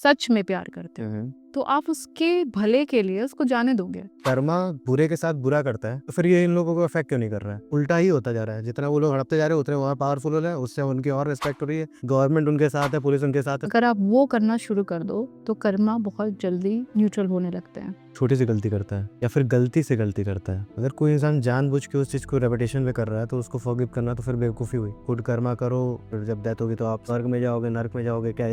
सच में प्यार करते हो तो आप उसके भले के लिए उसको जाने दोगे। कर्मा बुरे के साथ बुरा करता है, तो फिर ये इन लोगों को अफेक्ट क्यों नहीं कर रहा है? उल्टा ही होता जा रहा है। जितना वो लोग हड़पते जा रहे हैं उतने और पावरफुल हो रहे हैं, उससे उनकी और रिस्पेक्ट हो रही है, गवर्नमेंट उनके साथ है, पुलिस उनके साथ है। अगर आप वो करना शुरू कर दो तो कर्मा बहुत जल्दी न्यूट्रल होने लगते हैं। छोटी सी गलती करता है या फिर गलती से गलती करता है, अगर कोई इंसान जानबूझ के उस चीज को रेपिटेशन में कर रहा है तो उसको फॉरगिव करना तो फिर बेवकूफी हुई। गुड कर्मा करो, फिर जब डेथ होगी तो आप स्वर्ग में जाओगे, नर्क में जाओगे, क्या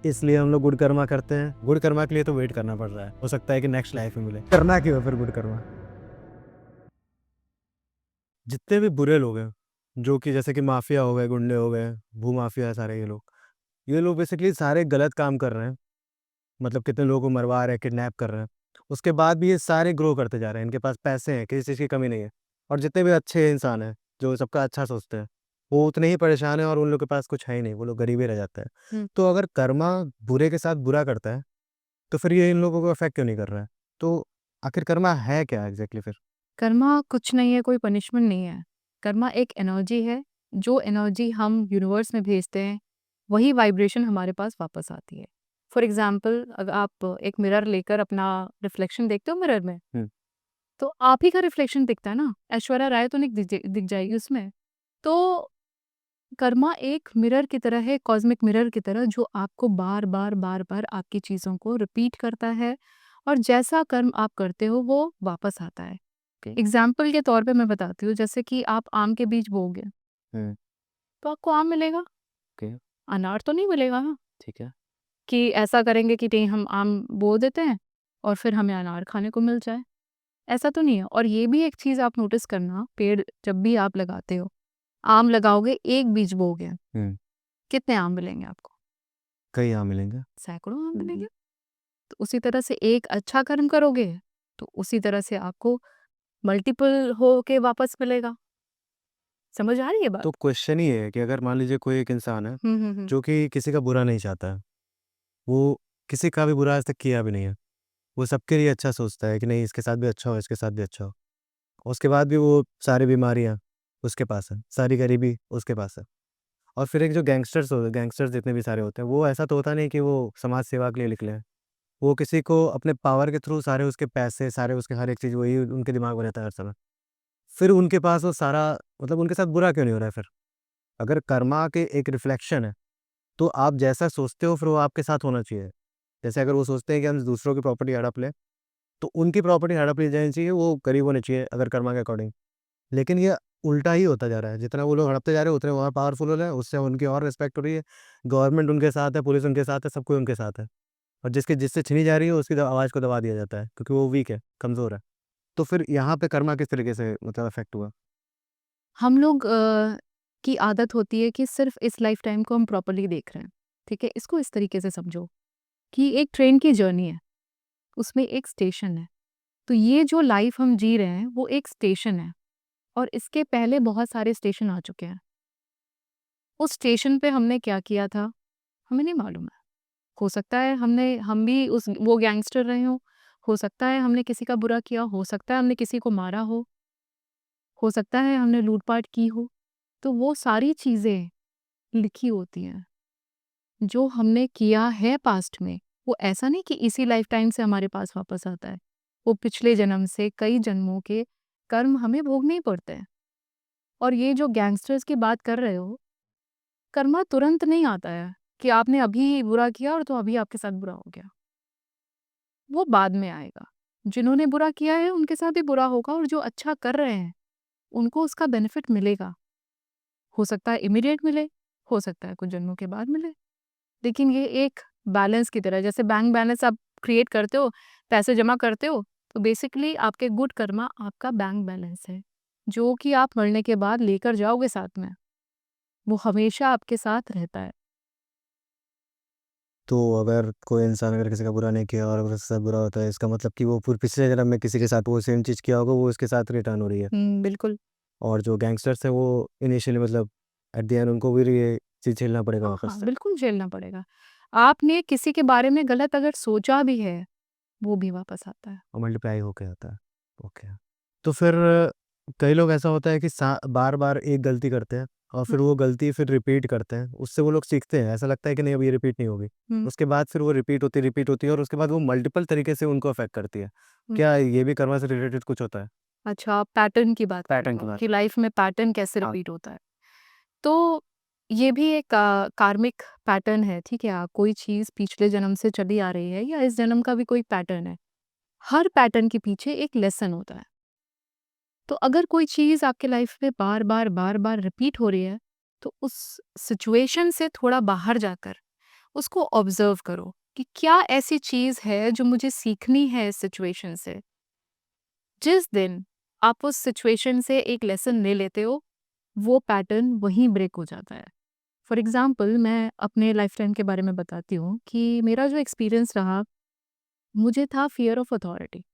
इसलिए हम लोग गुड कर्मा करते हैं। गुड कर्मा के लिए तो वेट करना पड़ रहा है, हो सकता है कि नेक्स्ट लाइफ में मिले। करना क्यों है फिर गुड कर्मा? जितने भी बुरे लोग हैं, जो कि जैसे कि माफिया हो गए, गुंडे हो गए, भू माफिया है, सारे ये लोग बेसिकली सारे गलत काम कर रहे हैं। मतलब कितने लोगों को मरवा रहे हैं, किडनैप कर रहे हैं, उसके बाद भी ये सारे ग्रो करते जा रहे हैं। इनके पास पैसे हैं, किसी चीज़ की कमी नहीं है। और जितने भी अच्छे इंसान हैं जो सबका अच्छा सोचते हैं, वो उतने ही परेशान हैं और उन लोग के पास कुछ है ही नहीं, वो लोग गरीब ही रह जाते हैं। तो अगर कर्मा बुरे के साथ बुरा करता है तो फिर ये इन लोगों को अफेक्ट क्यों नहीं कर रहा है? तो आखिर कर्मा है क्या एग्जैक्टली फिर? कर्मा कुछ नहीं है, कोई पनिशमेंट नहीं है। कर्मा एक एनर्जी है, जो एनर्जी हम यूनिवर्स में भेजते हैं वही वाइब्रेशन हमारे पास वापस आती है। फॉर एग्जाम्पल, अगर आप एक मिरर लेकर अपना रिफ्लेक्शन देखते हो मिरर में, तो आप ही का रिफ्लेक्शन दिखता है ना, ऐश्वर्या राय तो नहीं दिख जाएगी उसमें। तो कर्मा एक मिरर की तरह है, कॉस्मिक मिरर की तरह, जो आपको बार बार बार बार आपकी चीज़ों को रिपीट करता है और जैसा कर्म आप करते हो वो वापस आता है। एग्जाम्पल के तौर पे मैं बताती हूँ, जैसे कि आप आम के बीज बोओगे तो आपको आम मिलेगा, अनार तो नहीं मिलेगा ना। ठीक है। कि ऐसा करेंगे कि नहीं हम आम बो देते हैं और फिर हमें अनार खाने को मिल जाए, ऐसा तो नहीं है। और ये भी एक चीज़ आप नोटिस करना, पेड़ जब भी आप लगाते हो, आम लगाओगे, एक बीज बोओगे, कितने आम मिलेंगे आपको? कई यहाँ मिलेंगे। सैकड़ों आम मिलेंगे। तो उसी तरह से एक अच्छा कर्म करोगे तो उसी तरह से आपको मल्टीपल हो के वापस मिलेगा। समझ आ रही है बात? तो क्वेश्चन ही है कि अगर मान लीजिए कोई एक इंसान है हम्म। जो कि किसी का बुरा नहीं चाहता है, वो किसी का भी बुरा आज तक किया भी नहीं है, वो सबके लिए अच्छा सोचता है कि नहीं इसके साथ भी अच्छा हो, इसके साथ भी अच्छा हो। उसके बाद भी वो सारी बीमारियाँ उसके पास है, सारी गरीबी उसके पास है। और फिर एक जो गैंगस्टर्स जितने भी सारे होते हैं, वो ऐसा तो होता नहीं कि वो समाज सेवा के लिए निकले हैं। वो किसी को अपने पावर के थ्रू सारे उसके पैसे, सारे उसके हर एक चीज़ वही उनके दिमाग में रहता है हर समय। फिर उनके पास वो सारा, मतलब उनके साथ बुरा क्यों नहीं हो रहा है फिर? अगर कर्मा के एक रिफ्लेक्शन है, तो आप जैसा सोचते हो फिर वो आपके साथ होना चाहिए। जैसे अगर वो सोचते हैं कि हम दूसरों की प्रॉपर्टी हड़प लें, तो उनकी प्रॉपर्टी हड़प ली जानी चाहिए, वो गरीब होने चाहिए अगर कर्मा के अकॉर्डिंग। लेकिन ये उल्टा ही होता जा रहा है। जितना वो लोग हड़पते जा रहे हैं उतने वो और पावरफुल हो रहे हैं, उससे उनकी और रिस्पेक्ट हो रही है, गवर्नमेंट उनके साथ है, पुलिस उनके साथ है, सब कोई उनके साथ है। और जिससे छीनी जा रही है उसकी आवाज़ को दबा दिया जाता है क्योंकि वो वीक है, कमज़ोर है। तो फिर यहाँ पे कर्मा किस तरीके से मतलब अफेक्ट हुआ? हम लोग की आदत होती है कि सिर्फ इस लाइफ टाइम को हम प्रॉपरली देख रहे हैं। ठीक है, इसको इस तरीके से समझो कि एक ट्रेन की जर्नी है, उसमें एक स्टेशन है। तो ये जो लाइफ हम जी रहे हैं वो एक स्टेशन है और इसके पहले बहुत सारे स्टेशन आ चुके हैं। उस स्टेशन पे हमने क्या किया था हमें नहीं मालूम है। हो सकता है हम भी उस वो गैंगस्टर रहे हो सकता है हमने किसी का बुरा किया, हो सकता है हमने किसी को मारा हो सकता है हमने लूटपाट की हो। तो वो सारी चीज़ें लिखी होती हैं जो हमने किया है पास्ट में। वो ऐसा नहीं कि इसी लाइफ टाइम से हमारे पास वापस आता है, वो पिछले जन्म से कई जन्मों के कर्म हमें भोगने ही पड़ते हैं। और ये जो गैंगस्टर्स की बात कर रहे हो, कर्मा तुरंत नहीं आता है कि आपने अभी बुरा किया और तो अभी आपके साथ बुरा हो गया। वो बाद में आएगा। जिन्होंने बुरा किया है उनके साथ भी बुरा होगा और जो अच्छा कर रहे हैं उनको उसका बेनिफिट मिलेगा। हो सकता है इमीडिएट मिले, हो सकता है कुछ जन्मों के बाद मिले। लेकिन ये एक बैलेंस की तरह, जैसे बैंक बैलेंस आप क्रिएट करते हो, पैसे जमा करते हो, तो बेसिकली आपके गुड कर्मा आपका बैंक बैलेंस है, जो कि आप मरने के बाद लेकर जाओगे साथ में। वो हमेशा आपके साथ रहता है। तो अगर कोई इंसान अगर किसी का बुरा नहीं किया और अगर उसके साथ बुरा होता है, इसका मतलब कि वो पूरे पिछले जन्म में किसी के साथ वो सेम चीज़ किया होगा, वो इसके साथ रिटर्न हो रही है। बिल्कुल। और जो गैंगस्टर्स हैं वो इनिशियली मतलब एट द एंड उनको भी ये चीज़ झेलना पड़ेगा हाँ, वापस हाँ, से। बिल्कुल झेलना पड़ेगा। आपने किसी के बारे में गलत अगर सोचा भी है, वो भी वापस आता है। और मल्टीप्लाई होके आता है। ओके। तो फिर कई लोग ऐसा होता है कि बार बार एक गलती करते हैं और फिर वो गलती फिर रिपीट करते हैं, उससे वो लोग सीखते हैं, ऐसा लगता है कि नहीं अब ये रिपीट नहीं होगी। हम्म, उसके बाद फिर वो रिपीट होती है और उसके बाद वो मल्टीपल तरीके से उनको अफेक्ट करती है। हम्म। क्या ये भी कर्मा से रिलेटेड कुछ होता है? अच्छा, आप पैटर्न की बात कर रहे पैटर्न की हो बात। कि लाइफ में पैटर्न कैसे हाँ। रिपीट होता है। तो ये भी एक कार्मिक पैटर्न है, ठीक है? कोई चीज़ पिछले जन्म से चली आ रही है या इस जन्म का भी कोई पैटर्न है। हर पैटर्न के पीछे एक लेसन होता है। तो अगर कोई चीज़ आपके लाइफ में बार-बार रिपीट हो रही है, तो उस सिचुएशन से थोड़ा बाहर जाकर उसको ऑब्ज़र्व करो कि क्या ऐसी चीज़ है जो मुझे सीखनी है इस सिचुएशन से। जिस दिन आप उस सिचुएशन से एक लेसन ले लेते हो, वो पैटर्न वहीं ब्रेक हो जाता है। फॉर एग्ज़ाम्पल मैं अपने लाइफ टाइम के बारे में बताती हूँ कि मेरा जो एक्सपीरियंस रहा, मुझे था फ़ियर ऑफ अथॉरिटी।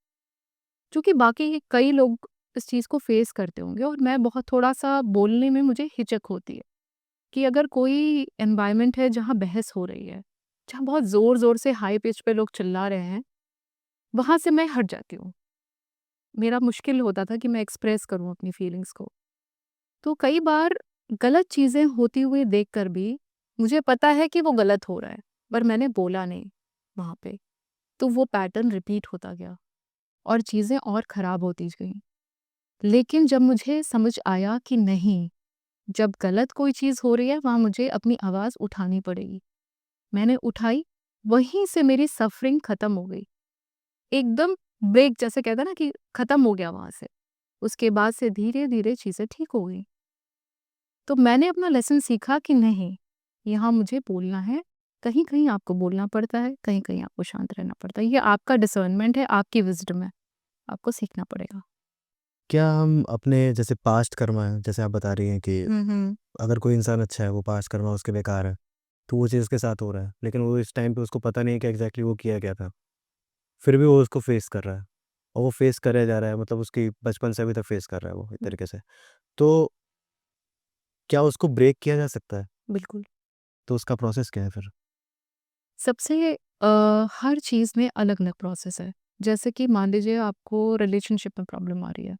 चूँकि बाकी कई लोग इस चीज़ को फ़ेस करते होंगे और मैं बहुत थोड़ा-सा बोलने में मुझे हिचक होती है कि अगर कोई एनवायरनमेंट है जहाँ बहस हो रही है, जहाँ बहुत ज़ोर-ज़ोर से हाई पिच पे लोग चिल्ला रहे हैं, वहाँ से मैं हट जाती हूँ। मेरा मुश्किल होता था कि मैं एक्सप्रेस करूँ अपनी फीलिंग्स को। तो कई बार गलत चीज़ें होती हुई देखकर भी मुझे पता है कि वो गलत हो रहा है, पर मैंने बोला नहीं वहाँ पे। तो वो पैटर्न रिपीट होता गया और चीज़ें और ख़राब होती गईं। लेकिन जब मुझे समझ आया कि नहीं, जब गलत कोई चीज़ हो रही है वहाँ मुझे अपनी आवाज़ उठानी पड़ेगी। मैंने उठाई, वहीं से मेरी सफ़रिंग ख़त्म हो गई। एकदम ब्रेक जैसे कहते हैं ना कि ख़त्म हो गया वहाँ से। उसके बाद से धीरे-धीरे चीज़ें ठीक हो गई। तो मैंने अपना लेसन सीखा कि नहीं, यहाँ मुझे बोलना है, कहीं-कहीं आपको बोलना पड़ता है, कहीं-कहीं आपको शांत रहना पड़ता है। ये आपका डिसर्नमेंट है, आपकी विज़डम है, आपको सीखना पड़ेगा। क्या हम अपने जैसे पास्ट कर्मा है, जैसे आप बता रही हैं कि हुँ। अगर कोई इंसान अच्छा है, वो पास्ट कर्मा उसके बेकार है, तो वो चीज़ उसके साथ हो रहा है, लेकिन वो इस टाइम पे उसको पता नहीं है कि एग्ज़ैक्टली वो किया क्या था। फिर भी वो उसको फेस कर रहा है और वो फेस करे जा रहा है, मतलब उसकी बचपन से अभी तक फेस कर रहा है वो एक हुँ, तरीके से। तो क्या उसको ब्रेक किया जा सकता है? बिल्कुल। तो उसका प्रोसेस क्या है फिर? सबसे हर चीज़ में अलग-अलग प्रोसेस है। जैसे कि मान लीजिए आपको रिलेशनशिप में प्रॉब्लम आ रही है,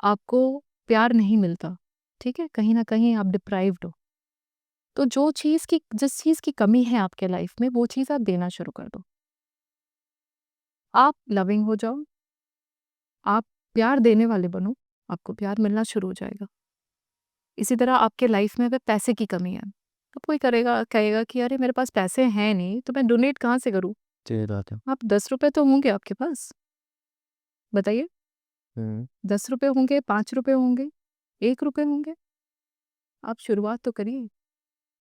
आपको प्यार नहीं मिलता, ठीक है? कहीं न कहीं आप डिप्राइव्ड हो। तो जिस चीज़ की कमी है आपके लाइफ में, वो चीज़ आप देना शुरू कर दो। आप लविंग हो जाओ, आप प्यार देने वाले बनो, आपको प्यार मिलना शुरू हो जाएगा। इसी तरह आपके लाइफ में अगर पैसे की कमी है, तो कोई कहेगा कि अरे मेरे पास पैसे हैं नहीं, तो मैं डोनेट कहाँ से करूँ? सही बात है। आप ₹10 तो होंगे आपके पास, बताइए? हुँ। ₹10 होंगे, ₹5 होंगे, ₹1 होंगे, आप शुरुआत तो करिए।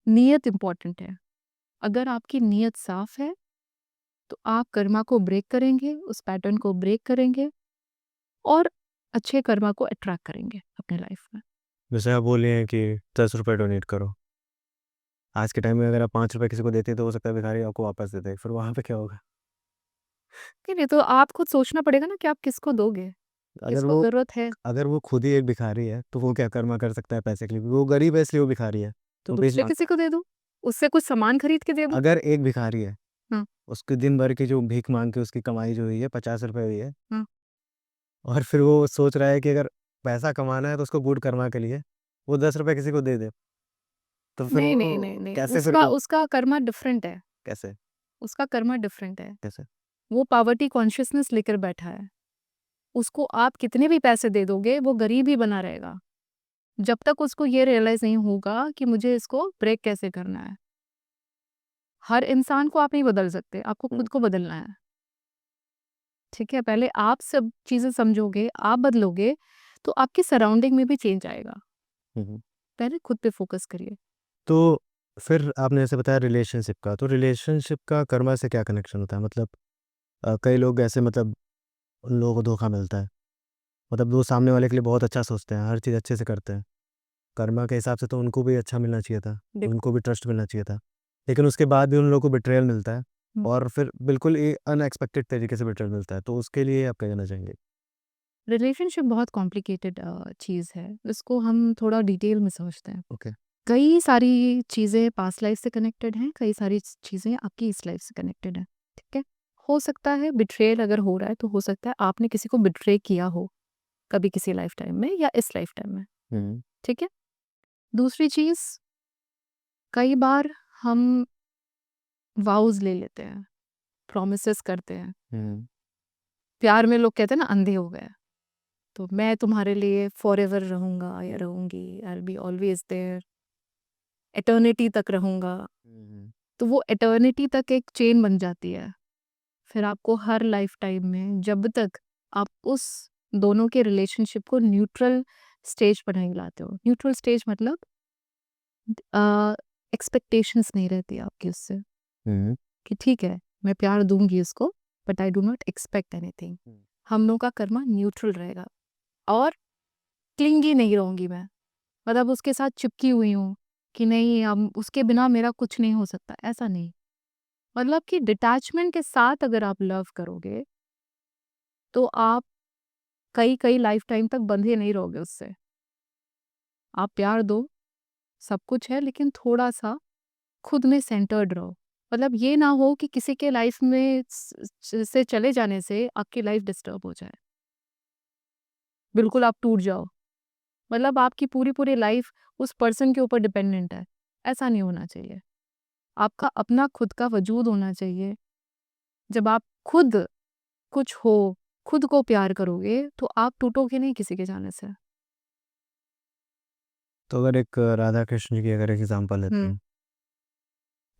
नियत इम्पोर्टेंट है। अगर आपकी नियत साफ है, तो आप कर्मा को ब्रेक करेंगे, उस पैटर्न को ब्रेक करेंगे और अच्छे कर्मा को अट्रैक्ट करेंगे अपने लाइफ में। जैसे आप बोल रही हैं कि ₹10 डोनेट करो। आज के टाइम में अगर आप ₹5 किसी को देते हैं तो हो सकता है भिखारी आपको वापस दे दे। फिर वहाँ पे क्या होगा? नहीं, तो आप खुद सोचना पड़ेगा ना कि आप किसको दोगे? अगर किसको वो ज़रूरत है? अगर वो खुद ही एक भिखारी है, तो वो क्या कर्मा कर सकता है पैसे के लिए? वो गरीब है इसलिए वो भिखारी है। तो वो दूसरे बेशक किसी को दे दो, उससे कुछ सामान खरीद के दे दो। अगर एक भिखारी है, हाँ, उसकी दिन भर की जो भीख माँग के उसकी कमाई जो हुई है ₹50 हुई है हाँ। और फिर वो सोच रहा है कि अगर पैसा कमाना है तो उसको गुड कर्मा के लिए वो ₹10 किसी को दे दे। तो फिर नहीं, नहीं, वो नहीं, नहीं, कैसे फिर उसका वो उसका कर्मा डिफरेंट है, कैसे? उसका कर्मा डिफरेंट है। कैसे? वो पॉवर्टी कॉन्शियसनेस लेकर बैठा है। उसको आप कितने भी पैसे दे दोगे, वो गरीब ही बना रहेगा। जब तक उसको ये रियलाइज़ नहीं होगा कि मुझे इसको ब्रेक कैसे करना है। हर इंसान को आप नहीं बदल सकते, आपको खुद को बदलना है। ठीक है? पहले आप सब चीज़ें समझोगे, आप बदलोगे, तो आपकी सराउंडिंग में भी चेंज आएगा। हुँ, हुँ। पहले खुद पे फ़ोकस करिए। तो फिर आपने जैसे बताया रिलेशनशिप का, तो रिलेशनशिप का कर्मा से क्या कनेक्शन होता है? मतलब कई लोग ऐसे मतलब उन लोगों को धोखा मिलता है। मतलब वो सामने वाले के लिए बहुत अच्छा सोचते हैं, हर चीज़ अच्छे से करते हैं। कर्मा के हिसाब से तो उनको भी अच्छा मिलना चाहिए था, देखो। उनको भी ट्रस्ट मिलना चाहिए था। लेकिन उसके बाद भी उन लोगों को बिट्रेयल मिलता है हुँ। और फिर बिल्कुल अनएक्सपेक्टेड तरीके से बिट्रेयल मिलता है। तो उसके लिए आप क्या कहना चाहेंगे? रिलेशनशिप बहुत कॉम्प्लिकेटेड चीज़ है। इसको हम थोड़ा डिटेल में समझते हैं। ओके। कई सारी चीज़ें पास्ट लाइफ से कनेक्टेड हैं, कई सारी चीज़ें आपकी इस लाइफ से कनेक्टेड हैं, ठीक है? हो सकता है बिट्रेयल अगर हो रहा है तो हो सकता है आपने किसी को बिट्रे किया हो, कभी किसी लाइफ टाइम में या इस लाइफ टाइम में, हुँ, ठीक है? दूसरी चीज़, कई बार हम वाउज़ ले लेते हैं, प्रॉमिसेस करते हैं। प्यार में लोग कहते हैं ना अंधे हो गए। तो मैं तुम्हारे लिए फॉरएवर रहूँगा या रहूँगी, I will be always there, eternity तक रहूँगा। तो वो एटर्निटी तक एक चेन बन जाती है। फिर आपको हर लाइफ टाइम में जब तक आप उस दोनों के रिलेशनशिप को न्यूट्रल स्टेज पर नहीं लाते हो, न्यूट्रल स्टेज मतलब एक्सपेक्टेशंस नहीं रहती आपकी उससे कि ठीक है मैं प्यार दूंगी उसको, but I do not expect anything. हम लोग का कर्मा न्यूट्रल रहेगा और क्लिंगी नहीं रहूंगी मैं, मतलब उसके साथ चिपकी हुई हूँ कि नहीं अब उसके बिना मेरा कुछ नहीं हो सकता, ऐसा नहीं। मतलब कि डिटैचमेंट के साथ अगर आप लव करोगे तो आप कई कई लाइफ टाइम तक बंधे नहीं रहोगे उससे। आप प्यार दो, सब कुछ है, लेकिन थोड़ा सा खुद में सेंटर्ड रहो। मतलब ये ना हो कि किसी के लाइफ में से चले जाने से आपकी लाइफ डिस्टर्ब हो जाए, बिल्कुल आप टूट जाओ। मतलब आपकी पूरी पूरी लाइफ उस पर्सन के ऊपर डिपेंडेंट है, ऐसा नहीं होना चाहिए। आपका अपना खुद का वजूद होना चाहिए। जब आप खुद कुछ हो, खुद को प्यार करोगे तो आप टूटोगे नहीं किसी के जाने से। तो अगर एक राधा कृष्ण जी की अगर एक एग्जांपल लेते हम्म हैं,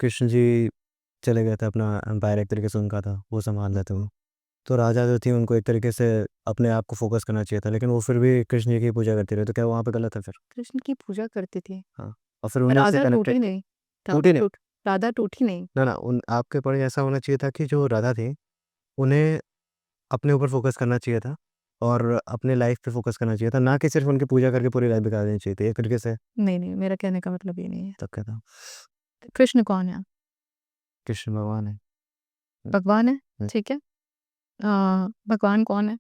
कृष्ण जी चले गए थे, अपना एम्पायर एक तरीके से उनका था, वो संभाल रहे थे वो। तो राजा जो थी उनको एक तरीके से अपने आप को फोकस करना चाहिए था, लेकिन वो फिर भी कृष्ण जी की पूजा करती रही, तो क्या वहाँ पे गलत है फिर? कृष्ण की पूजा करती थी, हाँ, और फिर उन्हीं से राधा कनेक्टेड टूटी नहीं, टूटी नहीं। राधा टूटी नहीं। ना ना, उन आपके पॉइंट ऐसा होना चाहिए था कि जो राधा थी उन्हें अपने ऊपर फोकस करना चाहिए था और अपने लाइफ पे फोकस करना चाहिए था, ना कि सिर्फ उनकी पूजा करके पूरी लाइफ बिगाड़ देनी चाहिए थी एक तरीके से। नहीं नहीं, मेरा कहने का मतलब ये नहीं है। तब क्या था? कृष्ण कौन है? कृष्ण भगवान है। भगवान है, हम्म, ठीक है। भगवान कौन है?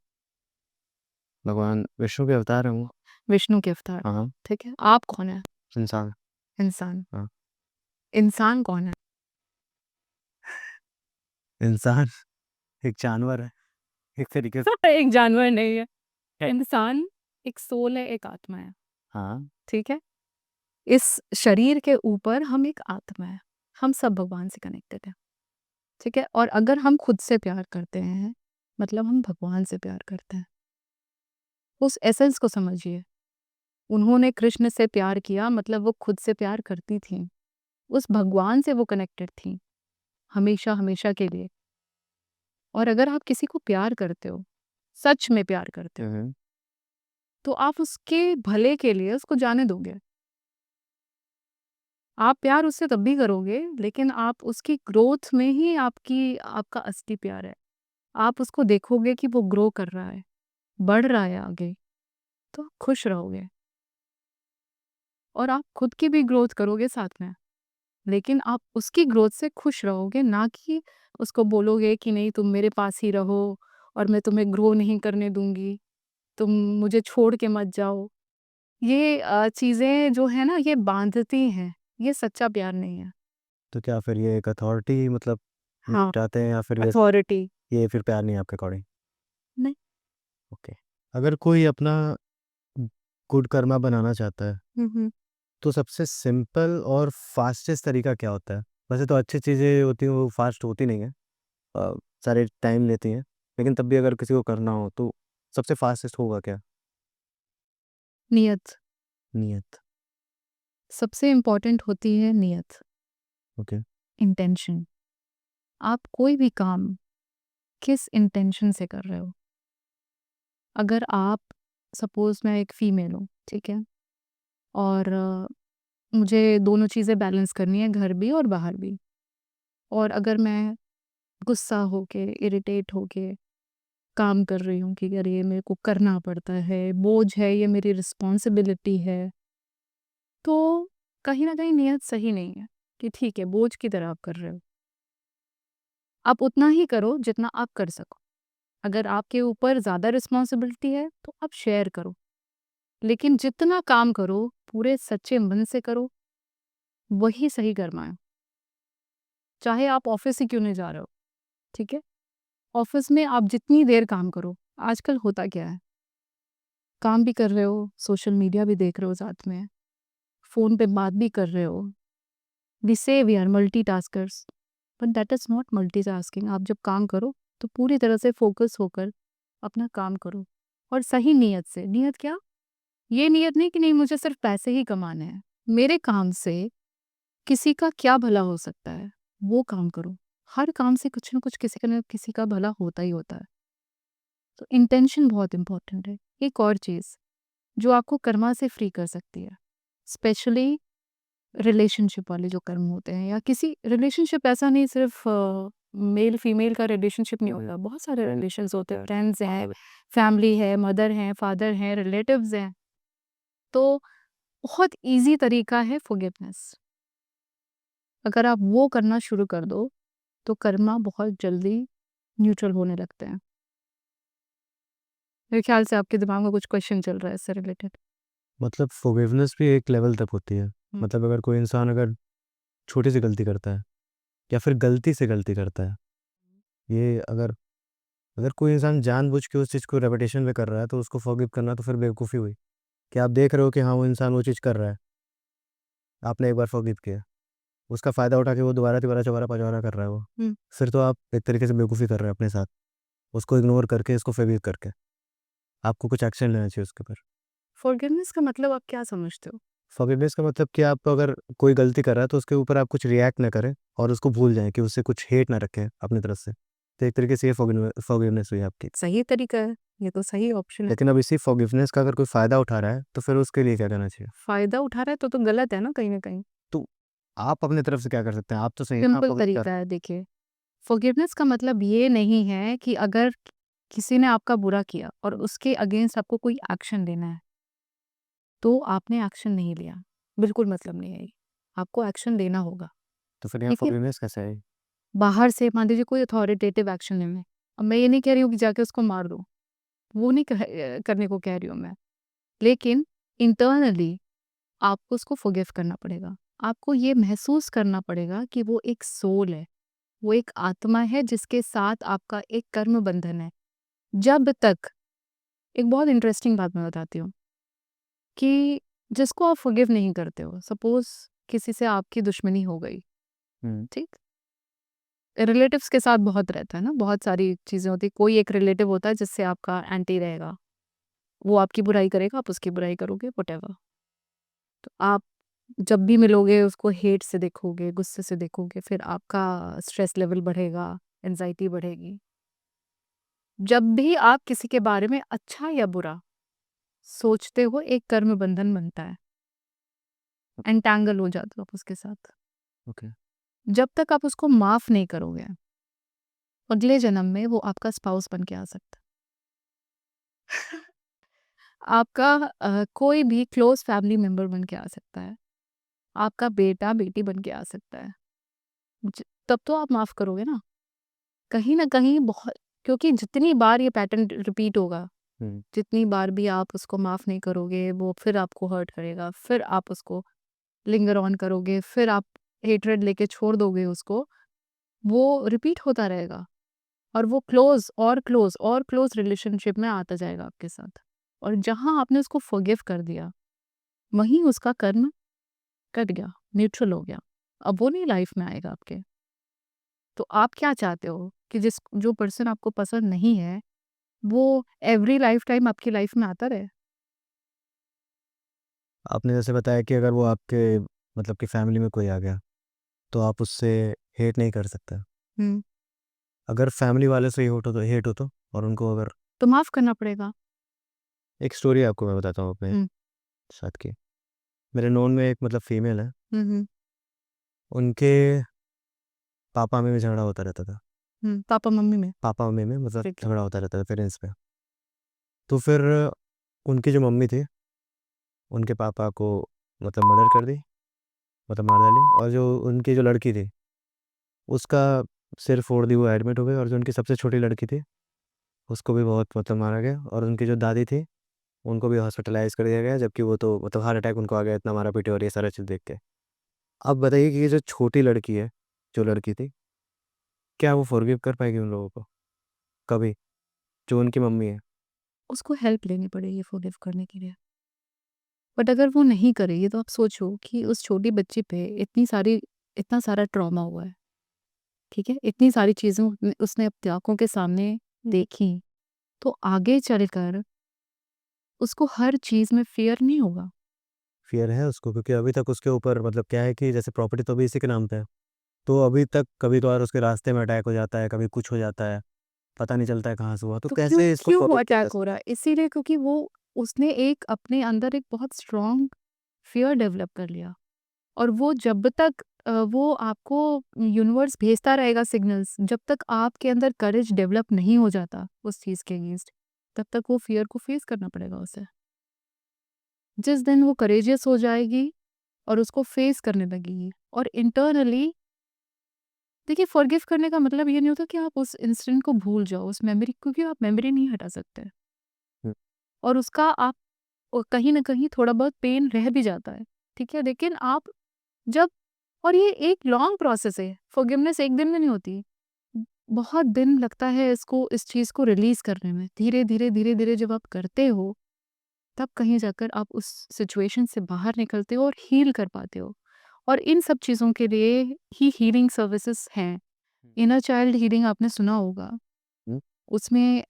भगवान विष्णु के अवतार हैं वो। विष्णु के अवतार, हाँ, ठीक है। आप कौन है? इंसान। इंसान। हाँ, इंसान कौन है? इंसान एक जानवर है एक तरीके से। एक जानवर नहीं है। इंसान एक सोल है, एक आत्मा है, हाँ, ठीक है। इस शरीर के ऊपर हम एक आत्मा है, हम सब भगवान से कनेक्टेड है, ठीक है। और अगर हम खुद से प्यार करते हैं मतलब हम भगवान से प्यार करते हैं। उस एसेंस को समझिए। उन्होंने कृष्ण से प्यार किया मतलब वो खुद से प्यार करती थी, उस भगवान से वो कनेक्टेड थी हमेशा हमेशा के लिए। और अगर आप किसी को प्यार करते हो, सच में प्यार करते हो, तो आप उसके भले के लिए उसको जाने दोगे। आप प्यार उससे तब भी करोगे लेकिन आप उसकी ग्रोथ में ही आपका असली प्यार है। आप उसको देखोगे कि वो ग्रो कर रहा है, बढ़ रहा है आगे, तो आप खुश रहोगे और आप खुद की भी ग्रोथ करोगे साथ में। लेकिन आप उसकी ग्रोथ से खुश रहोगे, ना कि उसको बोलोगे कि नहीं तुम मेरे पास ही रहो और मैं तुम्हें ग्रो नहीं करने दूंगी, तुम मुझे छोड़ के मत जाओ। ये चीज़ें जो है ना ये बांधती हैं, ये सच्चा प्यार नहीं है। तो क्या फिर ये एक अथॉरिटी मतलब हाँ, चाहते हैं, या फिर अथॉरिटी ये फिर प्यार नहीं है आपके अकॉर्डिंग? नहीं। ओके। अगर कोई अपना गुड कर्मा बनाना चाहता है, हम्म। तो सबसे सिंपल और फास्टेस्ट तरीका क्या होता है? वैसे तो अच्छी चीज़ें होती हैं वो फास्ट होती नहीं है, सारे टाइम लेती हैं, लेकिन तब भी अगर किसी को करना हो तो सबसे फास्टेस्ट होगा क्या? नियत। नियत। सबसे इम्पोर्टेंट होती है नियत, ओके। इंटेंशन। आप कोई भी काम किस इंटेंशन से कर रहे हो। अगर आप, सपोज मैं एक फीमेल हूँ, ठीक है, और मुझे दोनों चीज़ें बैलेंस करनी है, घर भी और बाहर भी। और अगर मैं गुस्सा होके, इरिटेट होके काम कर रही हूँ कि अरे ये मेरे को करना पड़ता है, बोझ है, ये मेरी रिस्पॉन्सिबिलिटी है, तो कहीं ना कहीं नियत सही नहीं है कि ठीक है बोझ की तरह आप कर रहे हो। आप उतना ही करो जितना आप कर सको। अगर आपके ऊपर ज़्यादा रिस्पॉन्सिबिलिटी है तो आप शेयर करो, लेकिन जितना काम करो पूरे सच्चे मन से करो, वही सही कर्मा है। चाहे आप ऑफिस ही क्यों नहीं जा रहे हो, ठीक है। ऑफिस में आप जितनी देर काम करो, आजकल होता क्या है, काम भी कर रहे हो, सोशल मीडिया भी देख रहे हो साथ में, फ़ोन पे बात भी कर रहे हो, we say we are multitaskers, but that is not multitasking. आप जब काम करो तो पूरी तरह से फ़ोकस होकर अपना काम करो और सही नीयत से। नीयत क्या? ये नीयत नहीं कि नहीं मुझे सिर्फ़ पैसे ही कमाने हैं। मेरे काम से किसी का क्या भला हो सकता है, वो काम करो। हर काम से कुछ न कुछ किसी का न किसी का भला होता ही होता है। तो इंटेंशन बहुत इम्पोर्टेंट है। एक और चीज़ जो आपको कर्मा से फ्री कर सकती है, स्पेशली रिलेशनशिप वाले जो कर्म होते हैं, या किसी रिलेशनशिप ऐसा नहीं सिर्फ मेल फीमेल का रिलेशनशिप नहीं होता, बहुत सारे रिलेशंस होते हैं, फ्रेंड्स हैं, फैमिली है, मदर हैं, फादर हैं, रिलेटिव्स हैं। तो बहुत ईज़ी तरीका है फॉरगिवनेस। अगर आप वो करना शुरू कर दो तो कर्मा बहुत जल्दी न्यूट्रल होने लगते हैं। मेरे ख्याल से आपके दिमाग में कुछ क्वेश्चन चल रहा है इससे रिलेटेड। मतलब फॉरगिवनेस भी एक लेवल तक होती है। मतलब अगर कोई इंसान अगर छोटी सी गलती करता है या फिर गलती से गलती करता है, ये अगर अगर कोई इंसान जानबूझ के उस चीज़ को रेपिटेशन में कर रहा है तो उसको फॉरगिव करना तो फिर बेवकूफ़ी हुई कि आप देख रहे हो कि हाँ वो इंसान वो चीज़ कर रहा है, आपने एक बार फॉरगिव किया, उसका फ़ायदा उठा के वो दोबारा तिबारा चौबारा पचौरा कर रहा है वो, फिर तो आप एक तरीके से बेवकूफ़ी कर रहे हैं अपने साथ, उसको इग्नोर करके इसको फॉरगिव करके। आपको कुछ एक्शन लेना चाहिए उसके ऊपर। फॉरगिवनेस का मतलब आप क्या समझते हो? फॉरगिवनेस का मतलब कि आप अगर कोई गलती कर रहा है तो उसके ऊपर आप कुछ रिएक्ट ना करें और उसको भूल जाएँ, कि उससे कुछ हेट ना रखें अपनी तरफ से। तो एक तरीके से ये फॉरगिवनेस हुई आपकी। सही तरीका है, ये तो सही ऑप्शन है। लेकिन अब इसी फॉरगिवनेस का अगर कोई फ़ायदा उठा रहा है तो फिर उसके लिए क्या करना चाहिए? फ़ायदा उठा रहा है तो गलत है ना कहीं न कहीं। तो आप अपनी तरफ से क्या कर सकते हैं? आप तो सही हैं, आप सिंपल फॉरगिव कर तरीका है देखिए, फॉरगिवनेस का मतलब ये नहीं है कि अगर किसी ने आपका बुरा किया और उसके अगेंस्ट आपको कोई एक्शन लेना है, तो आपने एक्शन नहीं लिया। बिल्कुल मतलब नहीं है ये। आपको एक्शन लेना होगा। तो फिर यहाँ लेकिन फॉरगिवनेस कैसे है? बाहर से मान लीजिए कोई अथॉरिटेटिव एक्शन लेना है। अब मैं ये नहीं कह रही हूँ कि जाके उसको मार दो, वो नहीं करने को कह रही हूँ मैं। लेकिन इंटरनली आपको उसको फॉरगिव करना पड़ेगा। आपको ये महसूस करना पड़ेगा कि वो एक सोल है, वो एक आत्मा है जिसके साथ आपका एक कर्म बंधन है। जब तक एक बहुत इंटरेस्टिंग बात मैं बताती हूँ कि जिसको आप फॉरगिव नहीं करते हो, सपोज़ किसी से आपकी दुश्मनी हो गई, हुँ। ठीक? रिलेटिव्स के साथ बहुत रहता है ना, बहुत सारी चीज़ें होती हैं। कोई एक रिलेटिव होता है जिससे आपका एंटी रहेगा। वो आपकी बुराई करेगा, आप उसकी बुराई करोगे, व्हाटएवर। तो आप जब भी मिलोगे उसको हेट से देखोगे, गुस्से से देखोगे, फिर आपका स्ट्रेस लेवल बढ़ेगा, एंग्ज़ायटी बढ़ेगी। जब भी आप किसी के बारे में अच्छा या बुरा सोचते हो, एक कर्म बंधन बनता है। एंटैंगल हो जाते हो आप उसके साथ। ओके। जब तक आप उसको माफ़ नहीं करोगे, अगले जन्म में वो आपका स्पाउस बन के आ सकता है। आपका कोई भी क्लोज़ फैमिली मेंबर बन के आ सकता है। आपका बेटा-बेटी बन के आ सकता है। तब तो आप माफ़ करोगे ना। कहीं न कहीं बहुत, क्योंकि जितनी बार ये पैटर्न रिपीट होगा, हुँ। जितनी बार भी आप उसको माफ़ नहीं करोगे, वो फिर आपको हर्ट करेगा, फिर आप उसको लिंगर ऑन करोगे, फिर आप हेट्रेड लेके छोड़ दोगे उसको, वो रिपीट होता रहेगा और वो क्लोज़ और क्लोज़ रिलेशनशिप में आता जाएगा आपके साथ। और जहाँ आपने उसको फ़ॉरगिव कर दिया, वहीं उसका कर्म कट गया, न्यूट्रल हो गया। अब वो नहीं लाइफ़ में आएगा आपके। तो आप क्या चाहते हो कि जो पर्सन आपको पसंद नहीं है, वो एवरी लाइफ़टाइम आपकी लाइफ़ में आता रहे? आपने जैसे बताया कि अगर वो आपके मतलब कि फैमिली में कोई आ गया, तो आप उससे हेट नहीं कर सकते। हुँ। अगर फैमिली वाले से ही हेट हो तो और उनको अगर तो माफ़ करना पड़ेगा। एक स्टोरी आपको मैं बताता हूँ अपने हुँ। साथ की। मेरे नोन में एक मतलब फीमेल है, हुँ, हुँ। उनके पापा-मम्मी में झगड़ा होता रहता था। हुँ, पापा-मम्मी में। पापा-मम्मी में मतलब ठीक है। झगड़ा होता रहता था पेरेंट्स में। तो फिर उनकी जो मम्मी थी, उनके पापा को मतलब मर्डर कर दी, मतलब मार डाली, और जो उनकी जो लड़की थी, उसका सिर फोड़ दी, वो एडमिट हो गई, और जो उनकी सबसे छोटी लड़की थी, उसको भी बहुत मतलब मारा गया, और उनकी जो दादी थी, उनको भी हॉस्पिटलाइज़ कर दिया गया, जबकि वो तो मतलब हार्ट अटैक उनको आ गया इतना मारा-पीटी और ये सारा चीज़ देख के। अब बताइए कि ये जो छोटी लड़की है, जो लड़की थी, क्या वो फ़ॉरगिव कर पाएगी उन लोगों को? कभी? जो उनकी मम्मी है। उसको हेल्प लेनी पड़ेगी फ़ॉरगिव करने के लिए। बट अगर वो नहीं करेगी तो आप सोचो कि उस छोटी बच्ची पे इतना सारा ट्रॉमा हुआ है, ठीक है? इतनी सारी चीज़ें उसने अपनी आँखों के सामने देखी, तो आगे चलकर उसको हर चीज़ में फ़ियर नहीं होगा। फ़ियर है उसको, क्योंकि अभी तक उसके ऊपर मतलब क्या है कि जैसे प्रॉपर्टी तो अभी इसी के नाम पे है। तो अभी तक कभी-कभार उसके रास्ते में अटैक हो जाता है, कभी कुछ हो जाता है, पता नहीं चलता है कहाँ से हुआ, तो तो क्यों कैसे इसको क्यों वो फॉरगिव किया जा अटैक हो रहा है? इसीलिए क्योंकि वो उसने एक अपने अंदर एक बहुत स्ट्रॉन्ग फ़ियर डेवलप कर लिया। और वो जब तक वो आपको यूनिवर्स भेजता रहेगा सिग्नल्स, जब तक आपके अंदर करेज डेवलप नहीं हो जाता उस चीज़ के अगेंस्ट, तब तक वो फ़ियर को फ़ेस करना पड़ेगा उसे। जिस दिन वो करेजियस हो जाएगी और उसको फ़ेस करने लगेगी और इंटरनली देखिए फॉरगिव करने का मतलब ये नहीं होता कि आप उस इंसिडेंट को भूल जाओ, उस मेमोरी क्योंकि आप मेमोरी नहीं हटा सकते हुँ, और उसका आप कहीं न कहीं थोड़ा बहुत पेन रह भी जाता है, ठीक है? लेकिन आप जब और ये एक लॉन्ग प्रोसेस है, फॉरगिवनेस एक दिन में नहीं होती। बहुत दिन लगता है इसको इस चीज़ को रिलीज़ करने में। धीरे-धीरे, धीरे-धीरे जब आप करते हो, तब कहीं जाकर आप उस सिचुएशन से बाहर निकलते हो और हील कर पाते हो। और इन सब चीज़ों के लिए ही हीलिंग सर्विसेज़ हैं। इनर चाइल्ड हीलिंग आपने सुना होगा। हुँ, उसमें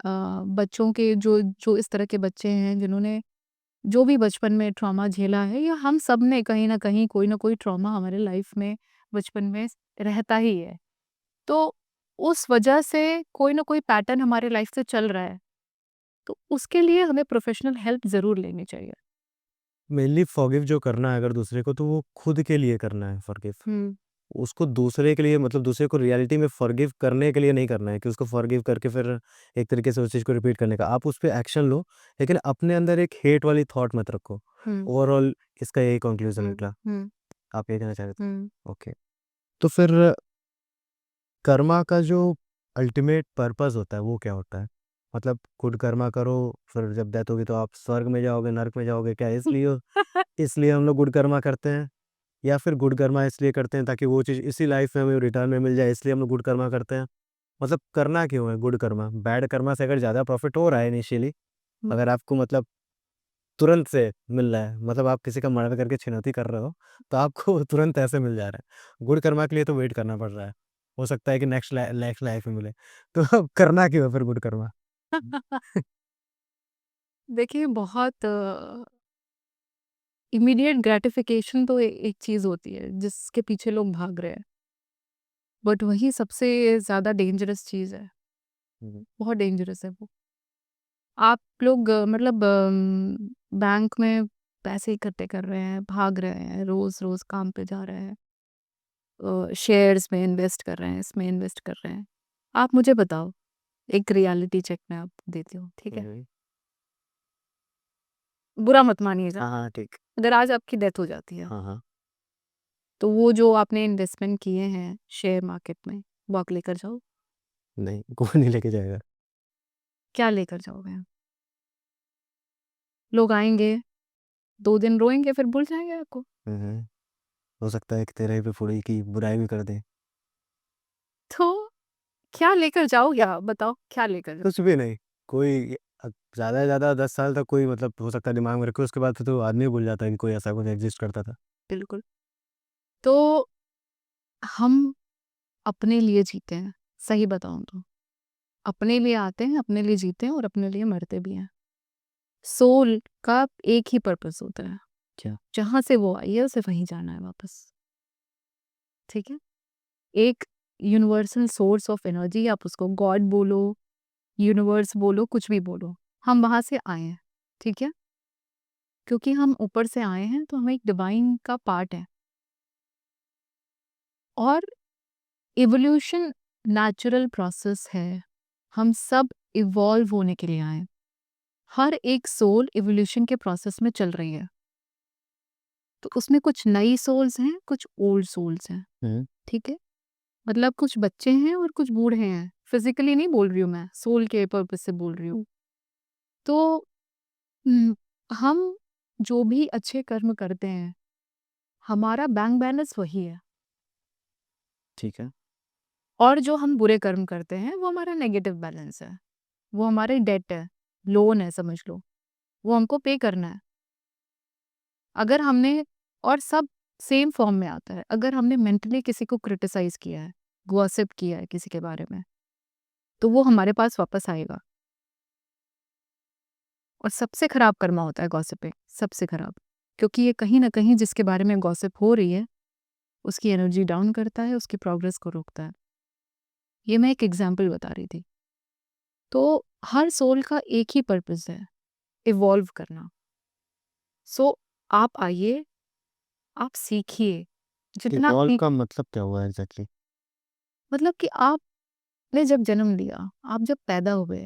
बच्चों के जो जो इस तरह के बच्चे हैं जिन्होंने जो भी बचपन में ट्रॉमा झेला है या हम सब ने कहीं न कहीं कोई न कोई ट्रॉमा हमारे लाइफ में बचपन में रहता ही है। तो उस वजह से कोई न कोई पैटर्न हमारे लाइफ से चल रहा है, तो उसके लिए हमें प्रोफ़ेशनल हेल्प ज़रूर लेनी चाहिए। मेनली फॉरगिव जो करना है अगर दूसरे को, तो वो खुद के लिए करना है फॉरगिव। हुँ। उसको दूसरे के लिए मतलब दूसरे को रियलिटी में फॉरगिव करने के लिए नहीं करना है कि उसको फॉरगिव करके फिर एक तरीके से उस चीज़ को रिपीट करने का। आप उस पे एक्शन लो, लेकिन अपने अंदर एक हेट वाली थॉट मत रखो। हुँ, ओवरऑल इसका यही कंक्लूज़न हुँ, निकला। हुँ, आप ये कहना चाह रहे थे? हुँ। ओके। तो फिर कर्मा का जो अल्टीमेट पर्पस होता है वो क्या होता है? मतलब गुड कर्मा करो, फिर जब डेथ होगी तो आप स्वर्ग में जाओगे, नर्क में जाओगे, क्या इसलिए हम लोग गुड कर्मा करते हैं? या फिर गुड कर्मा इसलिए करते हैं ताकि वो चीज़ इसी लाइफ में हमें रिटर्न में मिल जाए, इसलिए हम लोग गुड कर्मा करते हैं? मतलब करना क्यों है गुड कर्मा? बैड कर्मा से अगर ज़्यादा प्रॉफिट हो रहा है इनिशियली, हुँ। अगर आपको मतलब तुरंत से मिल रहा है, मतलब आप किसी का मर्डर करके छिनौती कर रहे हो, तो आपको तुरंत ऐसे मिल जा रहा है। गुड कर्मा के लिए तो वेट करना पड़ रहा है। हो सकता है कि नेक्स्ट लाइफ में मिले। तो अब करना क्यों है फिर गुड कर्मा? देखिए बहुत इमीडिएट ग्रैटिफिकेशन तो एक चीज़ होती है जिसके पीछे लोग भाग रहे हैं, बट वही सबसे ज़्यादा डेंजरस चीज़ है, हुँ, बहुत डेंजरस है वो। आप लोग मतलब बैंक में पैसे इकट्ठे कर रहे हैं, भाग रहे हैं, रोज़-रोज़ काम पे जा रहे हैं, शेयर्स में इन्वेस्ट कर रहे हैं, इसमें इन्वेस्ट कर रहे हैं। आप मुझे बताओ, एक रियलिटी चेक मैं आपको देती हूँ, ठीक हुँ, है? हुँ। बुरा मत मानिएगा, हाँ, हाँ, ठीक। अगर आज आपकी डेथ हो जाती है, हाँ, हाँ। तो वो जो आपने इन्वेस्टमेंट किए हैं शेयर मार्केट में, वो आप लेकर जाओ? नहीं, कोई नहीं लेके जाएगा। क्या लेकर जाओगे आप? लोग आएँगे, 2 दिन रोएँगे, फिर भूल जाएँगे आपको। हुँ, हुँ। हो सकता है कि तेरे पे थोड़ी की बुराई भी कर दें। तो क्या लेकर जाओगे आप बताओ, क्या लेकर जाओ? कुछ भी नहीं, कोई ज़्यादा से ज़्यादा 10 साल तक कोई मतलब हो सकता है दिमाग में रखे, उसके बाद फिर तो आदमी भूल जाता है कि कोई ऐसा कुछ एग्ज़िस्ट करता था। बिल्कुल। तो हम अपने लिए जीते हैं, सही बताऊँ तो। अपने लिए आते हैं, अपने लिए जीते हैं और अपने लिए मरते भी हैं। सोल का एक ही पर्पस होता है, क्या? जहाँ से वो आई है उसे वहीं जाना है वापस, ठीक है? एक यूनिवर्सल सोर्स ऑफ एनर्जी आप उसको गॉड बोलो, यूनिवर्स बोलो, कुछ भी बोलो, हम वहाँ से आए हैं, ठीक है? क्योंकि हम ऊपर से आए हैं तो हम एक डिवाइन का पार्ट हैं और इवोल्यूशन नेचुरल प्रोसेस है। हम सब इवॉल्व होने के लिए आए हैं। हर एक सोल इवोल्यूशन के प्रोसेस में चल रही है। तो उसमें कुछ नई सोल्स हैं, कुछ ओल्ड सोल्स हैं, हुँ, ठीक है? मतलब कुछ बच्चे हैं और कुछ बूढ़े हैं। फिज़िकली नहीं बोल रही हूँ मैं, सोल के पर्पस से बोल रही हूँ। तो हम जो भी अच्छे कर्म करते हैं, हमारा बैंक बैलेंस वही है ठीक है। और जो हम बुरे कर्म करते हैं, वो हमारा नेगेटिव बैलेंस है। वो हमारी डेट है, लोन है समझ लो। वो हमको पे करना है। अगर हमने, और सब सेम फॉर्म में आता है, अगर हमने मेंटली किसी को क्रिटिसाइज किया है, गॉसिप किया है किसी के बारे में, तो वो हमारे पास वापस आएगा। और सबसे खराब कर्मा होता है गॉसिपिंग, सबसे खराब, क्योंकि ये कहीं ना कहीं जिसके बारे में गॉसिप हो रही है उसकी एनर्जी डाउन करता है, उसकी प्रोग्रेस को रोकता है। ये मैं एक एग्जाम्पल बता रही थी। तो हर सोल का एक ही पर्पस है, इवॉल्व करना। सो आप आइए, आप सीखिए जितना इवॉल्व सीख, का मतलब क्या हुआ एग्जैक्टली? मतलब कि आपने जब जन्म लिया, आप जब पैदा हुए,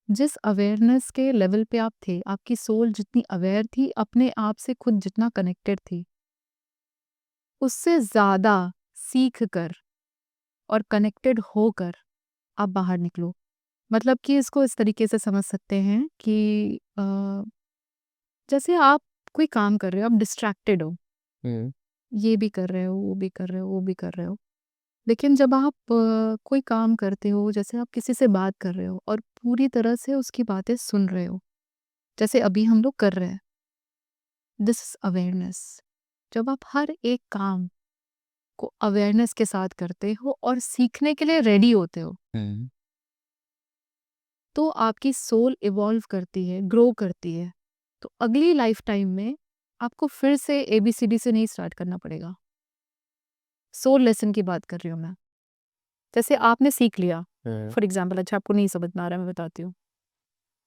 जिस अवेयरनेस के लेवल पे आप थे, आपकी सोल जितनी अवेयर थी, अपने आप से खुद जितना कनेक्टेड थी, उससे ज़्यादा सीख कर और कनेक्टेड होकर आप बाहर निकलो। मतलब कि इसको इस तरीके से समझ सकते हैं कि जैसे आप कोई काम कर रहे हो, आप डिस्ट्रैक्टेड हो, ये भी कर रहे हो, वो भी कर रहे हो, वो भी कर रहे हो। लेकिन जब आप कोई काम करते हो, जैसे आप किसी से बात कर रहे हो और पूरी तरह से उसकी बातें सुन रहे हो, जैसे अभी हम लोग कर रहे हैं, दिस इज अवेयरनेस। जब आप हर एक काम को अवेयरनेस के साथ करते हो और सीखने के लिए रेडी होते हो, तो आपकी सोल इवॉल्व करती है, ग्रो करती है। तो अगली लाइफ टाइम में आपको फिर से एबीसीडी से नहीं स्टार्ट करना पड़ेगा। सोल लेसन की बात कर रही हूँ मैं। जैसे आपने सीख लिया, फॉर एग्जाम्पल, अच्छा आपको नहीं समझ में आ रहा है, मैं बताती हूँ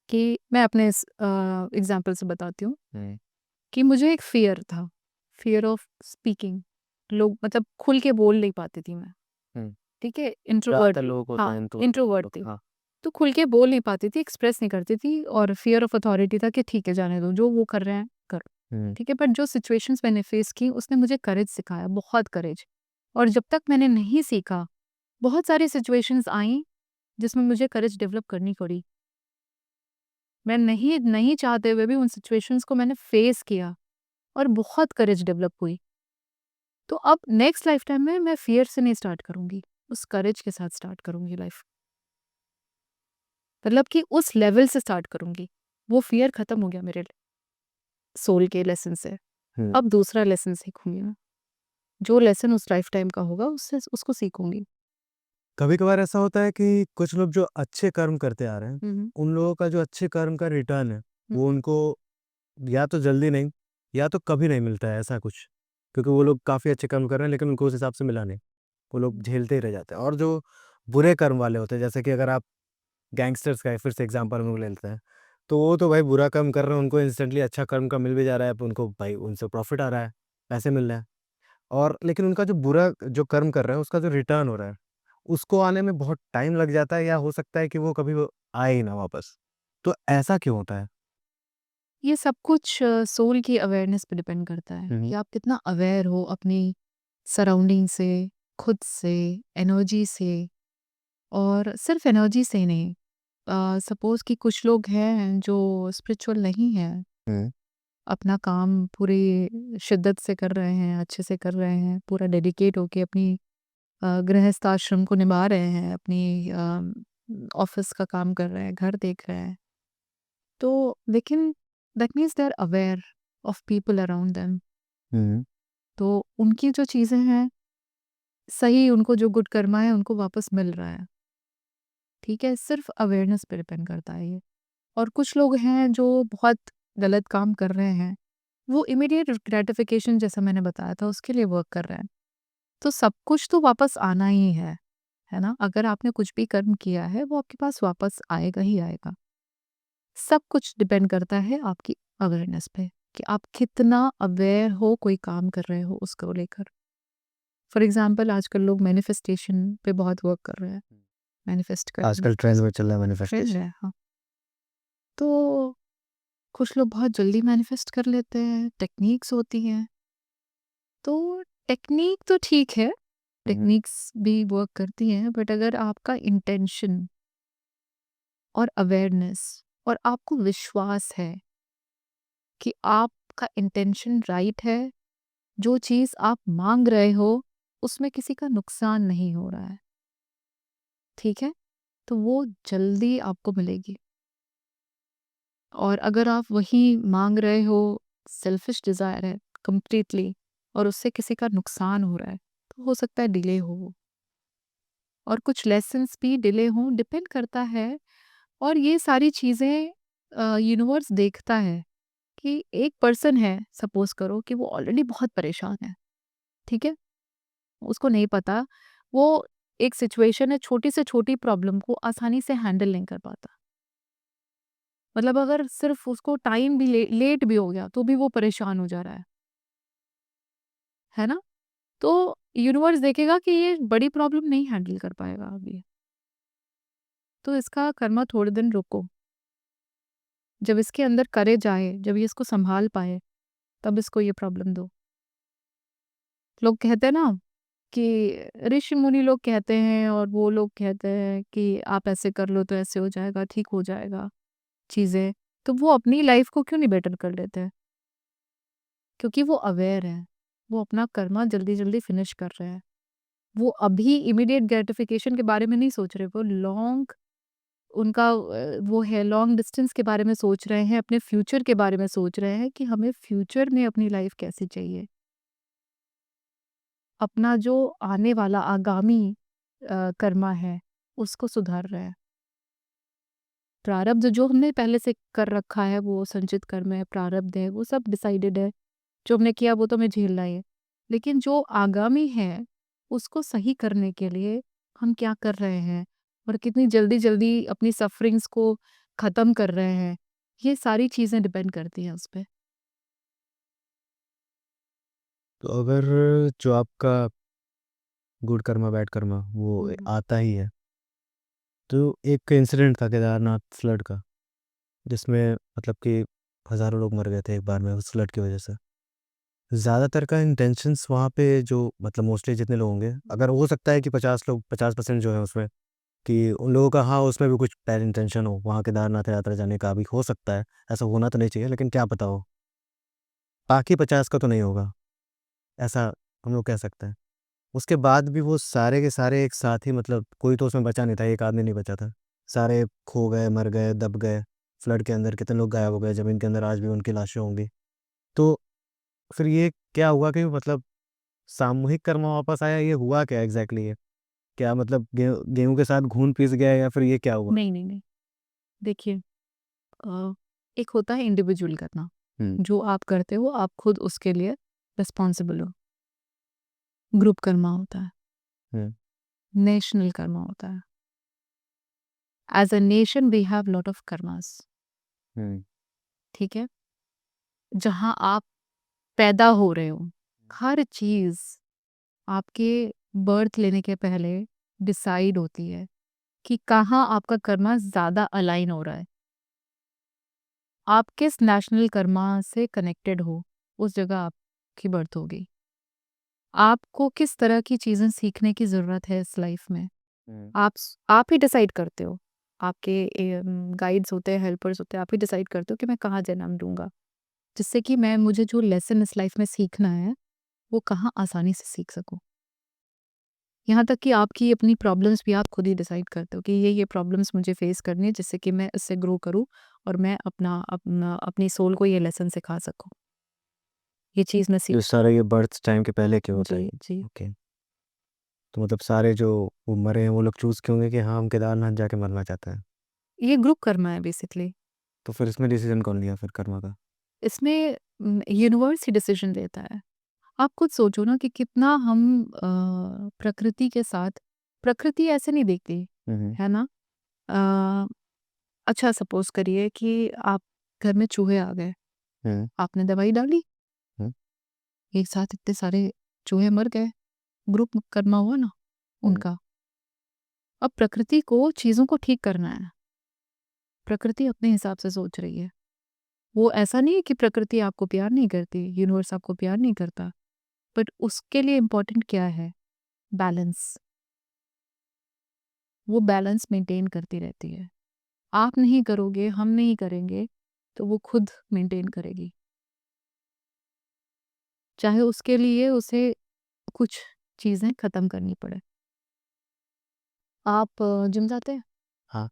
कि मैं अपने एग्जाम्पल से बताती हूँ कि मुझे एक फियर था, फियर ऑफ स्पीकिंग। लोग मतलब खुल के बोल नहीं पाती थी मैं, ठीक है, इंट्रोवर्ट ज़्यादातर थी, लोगों को होता हाँ, है इंट्रोवर्ट लोग, थी। हाँ। तो खुल के बोल नहीं पाती थी, एक्सप्रेस नहीं करती थी, और फियर ऑफ अथॉरिटी था कि ठीक है, जाने दो, जो वो कर रहे हैं करो, ठीक है। बट जो सिचुएशंस मैंने फेस की, उसने मुझे करेज सिखाया, बहुत करेज। और जब तक मैंने नहीं सीखा, बहुत सारी सिचुएशंस आई जिसमें मुझे करेज डेवलप करनी पड़ी। मैं नहीं नहीं चाहते हुए भी उन सिचुएशंस को मैंने फेस किया और बहुत करेज डेवलप हुई। तो अब नेक्स्ट लाइफ टाइम में मैं फियर से नहीं स्टार्ट करूंगी, उस करेज के साथ स्टार्ट करूंगी लाइफ। मतलब कि उस लेवल से स्टार्ट करूंगी। वो फियर खत्म हो गया मेरे सोल के लेसन से। अब दूसरा लेसन सीखूंगी मैं, जो लेसन उस लाइफ टाइम का होगा उससे उसको सीखूंगी। कभी कभार ऐसा होता है कि कुछ लोग जो अच्छे कर्म करते आ रहे हैं, हम्म, उन लोगों का जो अच्छे कर्म का रिटर्न है, हम्म, वो उनको या तो जल्दी नहीं, या तो कभी नहीं मिलता है, ऐसा कुछ। क्योंकि वो लोग काफ़ी अच्छे कर्म कर रहे हैं, लेकिन उनको उस हिसाब से मिला नहीं। वो लोग झेलते ही रह जाते हैं। और जो बुरे कर्म वाले होते हैं, जैसे कि अगर आप गैंगस्टर्स का फिर से एग्जांपल हम लोग ले लेते हैं, तो वो तो भाई बुरा कर्म कर रहे हैं, उनको इंस्टेंटली अच्छा कर्म का मिल भी जा रहा है, उनको भाई उनसे प्रॉफिट आ रहा है, पैसे मिल रहे हैं। और लेकिन उनका जो बुरा जो कर्म कर रहे हैं, उसका जो रिटर्न हो रहा है, उसको आने में बहुत टाइम लग जाता है, या हो सकता है कि वो कभी वो आए ही ना वापस। तो ऐसा क्यों होता है? ये सब कुछ सोल की अवेयरनेस पे डिपेंड करता है कि आप कितना अवेयर हो अपनी सराउंडिंग से, खुद से, एनर्जी से। और सिर्फ एनर्जी से ही नहीं, सपोज कि कुछ लोग हैं जो स्पिरिचुअल नहीं हैं, हुँ, अपना काम पूरी शिद्दत से कर रहे हैं, अच्छे से कर रहे हैं, पूरा डेडिकेट होके अपनी गृहस्थ आश्रम को निभा रहे हैं, अपनी ऑफिस का काम कर रहे हैं, घर देख रहे हैं। तो लेकिन that means they are aware of people around them. हुँ, तो उनकी जो चीज़ें हैं सही, उनको जो गुड कर्मा है उनको वापस मिल रहा है, ठीक है। सिर्फ अवेयरनेस पे डिपेंड करता है ये। और कुछ लोग हैं जो बहुत गलत काम कर रहे हैं, वो इमीडिएट ग्रेटिफिकेशन, जैसा मैंने बताया था, उसके लिए वर्क कर रहे हैं। तो सब कुछ तो वापस आना ही है ना? अगर आपने कुछ भी कर्म किया है, वो आपके पास वापस आएगा ही आएगा। सब कुछ डिपेंड करता है आपकी अवेयरनेस पे, कि आप कितना अवेयर हो कोई काम कर रहे हो उसको लेकर। फॉर एग्ज़ाम्पल, आजकल लोग मैनिफेस्टेशन पे बहुत वर्क कर रहे हैं, मैनिफेस्ट करने आजकल ट्रेंड्स में चल रहा है ट्रेंड मैनिफेस्टेशन। है, हाँ। तो कुछ लोग बहुत जल्दी मैनिफेस्ट कर लेते हैं, टेक्निक्स होती हैं। तो टेक्निक तो ठीक है, टेक्निक्स भी वर्क करती हैं, बट अगर आपका इंटेंशन और अवेयरनेस और आपको विश्वास है कि आपका इंटेंशन राइट है, जो चीज़ आप मांग रहे हो उसमें किसी का नुकसान नहीं हो रहा है, ठीक है, तो वो जल्दी आपको मिलेगी। और अगर आप वही मांग रहे हो सेल्फिश डिज़ायर है कंप्लीटली और उससे किसी का नुकसान हो रहा है, तो हो सकता है डिले हो वो। और कुछ लेसन्स भी डिले हों, डिपेंड करता है। और ये सारी चीज़ें यूनिवर्स देखता है कि एक पर्सन है, सपोज़ करो कि वो ऑलरेडी बहुत परेशान है, ठीक है? उसको नहीं पता, वो एक सिचुएशन है, छोटी से छोटी प्रॉब्लम को आसानी से हैंडल नहीं कर पाता। मतलब अगर सिर्फ़ उसको टाइम भी लेट भी हो गया, तो भी वो परेशान हो जा रहा है ना? तो यूनिवर्स देखेगा कि ये बड़ी प्रॉब्लम नहीं हैंडल कर पाएगा अभी, तो इसका कर्मा थोड़े दिन रुको। जब इसके अंदर करेज आए, जब ये इसको सँभाल पाए, तब इसको ये प्रॉब्लम दो। लोग कहते हैं ना कि ऋषि-मुनि लोग कहते हैं और वो लोग कहते हैं कि आप ऐसे कर लो तो ऐसे हो जाएगा, ठीक हो जाएगा चीज़ें। तो वो अपनी लाइफ़ को क्यों नहीं बेटर कर लेते हैं? क्योंकि वो अवेयर हैं। वो अपना कर्मा जल्दी-जल्दी फिनिश कर रहे हैं। वो अभी इमीडिएट ग्रैटिफिकेशन के बारे में नहीं सोच रहे, वो लॉन्ग उनका वो है लॉन्ग डिस्टेंस के बारे में सोच रहे हैं, अपने फ्यूचर के बारे में सोच रहे हैं कि हमें फ्यूचर में अपनी लाइफ़ कैसी चाहिए। अपना जो आने वाला आगामी कर्मा है, उसको सुधार रहे हैं। प्रारब्ध जो हमने पहले से कर रखा है, वो संचित कर्म है, प्रारब्ध है, वो सब डिसाइडेड है। जो हमने किया वो तो हमें झेलना ही है। लेकिन जो आगामी है, उसको सही करने के लिए हम क्या कर रहे हैं और कितनी जल्दी-जल्दी अपनी सफ़रिंग्स को ख़त्म कर रहे हैं, ये सारी चीज़ें डिपेंड करती हैं उस पे। तो अगर जो आपका गुड कर्मा, बैड कर्मा वो हुँ, हुँ। आता ही है, तो एक इंसिडेंट था केदारनाथ फ्लड का, जिसमें मतलब कि हज़ारों लोग मर गए थे एक बार में उस फ्लड की वजह से। ज़्यादातर का इंटेंशंस वहाँ पे जो मतलब मोस्टली जितने लोग होंगे, अगर हो सकता है कि 50 लोग 50% जो है उसमें कि उन लोगों का हाँ, उसमें भी कुछ बैड इंटेंशन हो, वहाँ केदारनाथ यात्रा जाने का भी हो सकता है। ऐसा होना तो नहीं चाहिए लेकिन क्या पता हो। बाकी 50 का तो नहीं होगा, ऐसा हम लोग कह सकते हैं। उसके बाद भी वो सारे के सारे एक साथ ही मतलब कोई तो उसमें बचा नहीं था, एक आदमी नहीं बचा था। सारे खो गए, मर गए, दब गए। फ्लड के अंदर कितने लोग गायब हो गए, ज़मीन के अंदर आज भी उनकी लाशें होंगी। तो फिर ये क्या हुआ कि मतलब सामूहिक कर्म वापस आया, ये हुआ क्या एग्ज़ैक्टली ये? क्या मतलब गेहूँ के साथ घून पिस गया या फिर ये क्या हुआ? नहीं, नहीं, नहीं। देखिए एक होता है इंडिविजुअल करना, हुँ, जो आप करते हो आप खुद उसके लिए रिस्पॉन्सिबल हो। ग्रुप कर्मा होता है, हुँ, नेशनल कर्मा होता है। As a nation we have lot of कर्मास, हुँ, ठीक है? जहाँ आप पैदा हो रहे हो, हर चीज़ आपके बर्थ लेने के पहले डिसाइड होती है कि कहाँ आपका कर्मा ज़्यादा अलाइन हो रहा है। आप किस नेशनल कर्मा से कनेक्टेड हो, उस जगह आपकी बर्थ होगी। आपको किस तरह की चीज़ें सीखने की ज़रूरत है इस लाइफ में, हुँ। आप ही डिसाइड करते हो। आपके गाइड्स होते हैं, हेल्पर्स होते हैं, आप ही डिसाइड करते हो कि मैं कहाँ जन्म लूँगा। जिससे कि मैं मुझे जो लेसन इस लाइफ में सीखना है, वो कहाँ आसानी से सीख सकूँ। यहाँ तक कि आपकी अपनी प्रॉब्लम्स भी आप खुद ही डिसाइड करते हो कि ये प्रॉब्लम्स मुझे फेस करनी है जिससे कि मैं इससे ग्रो करूँ और मैं अपनी सोल को ये लेसन सिखा सकूँ। ये चीज़ मैं जो सीख सारा ये बर्थ टाइम के पहले के होता है। जी, जी। ओके। तो मतलब सारे जो वो मरे हैं वो लोग चूज़ क्यों होंगे कि हाँ, हम केदारनाथ जाके मरना चाहते हैं? ये ग्रुप कर्मा है बेसिकली। तो फिर इसमें डिसीज़न कौन लिया फिर कर्मा का? इसमें यूनिवर्स ही डिसीजन लेता है। आप खुद सोचो ना कि कितना हम प्रकृति के साथ प्रकृति ऐसे नहीं देखती, हुँ, हुँ, है ना? अ, अच्छा सपोज़ करिए कि आप घर में चूहे आ गए, हुँ, आपने दवाई डाली, हुँ, एक साथ इतने सारे चूहे मर गए, ग्रुप कर्मा हुआ ना हुँ, उनका। अब प्रकृति को चीज़ों को ठीक करना है, प्रकृति अपने हिसाब से सोच रही है। वो ऐसा नहीं है कि प्रकृति आपको प्यार नहीं करती, यूनिवर्स आपको प्यार नहीं करता, बट उसके लिए इम्पोर्टेंट क्या है? बैलेंस। वो बैलेंस मेंटेन करती रहती है। आप नहीं करोगे, हम नहीं करेंगे, तो वो खुद मेंटेन करेगी। चाहे उसके लिए उसे कुछ चीज़ें ख़त्म करनी पड़े। आप जिम जाते हैं? हाँ।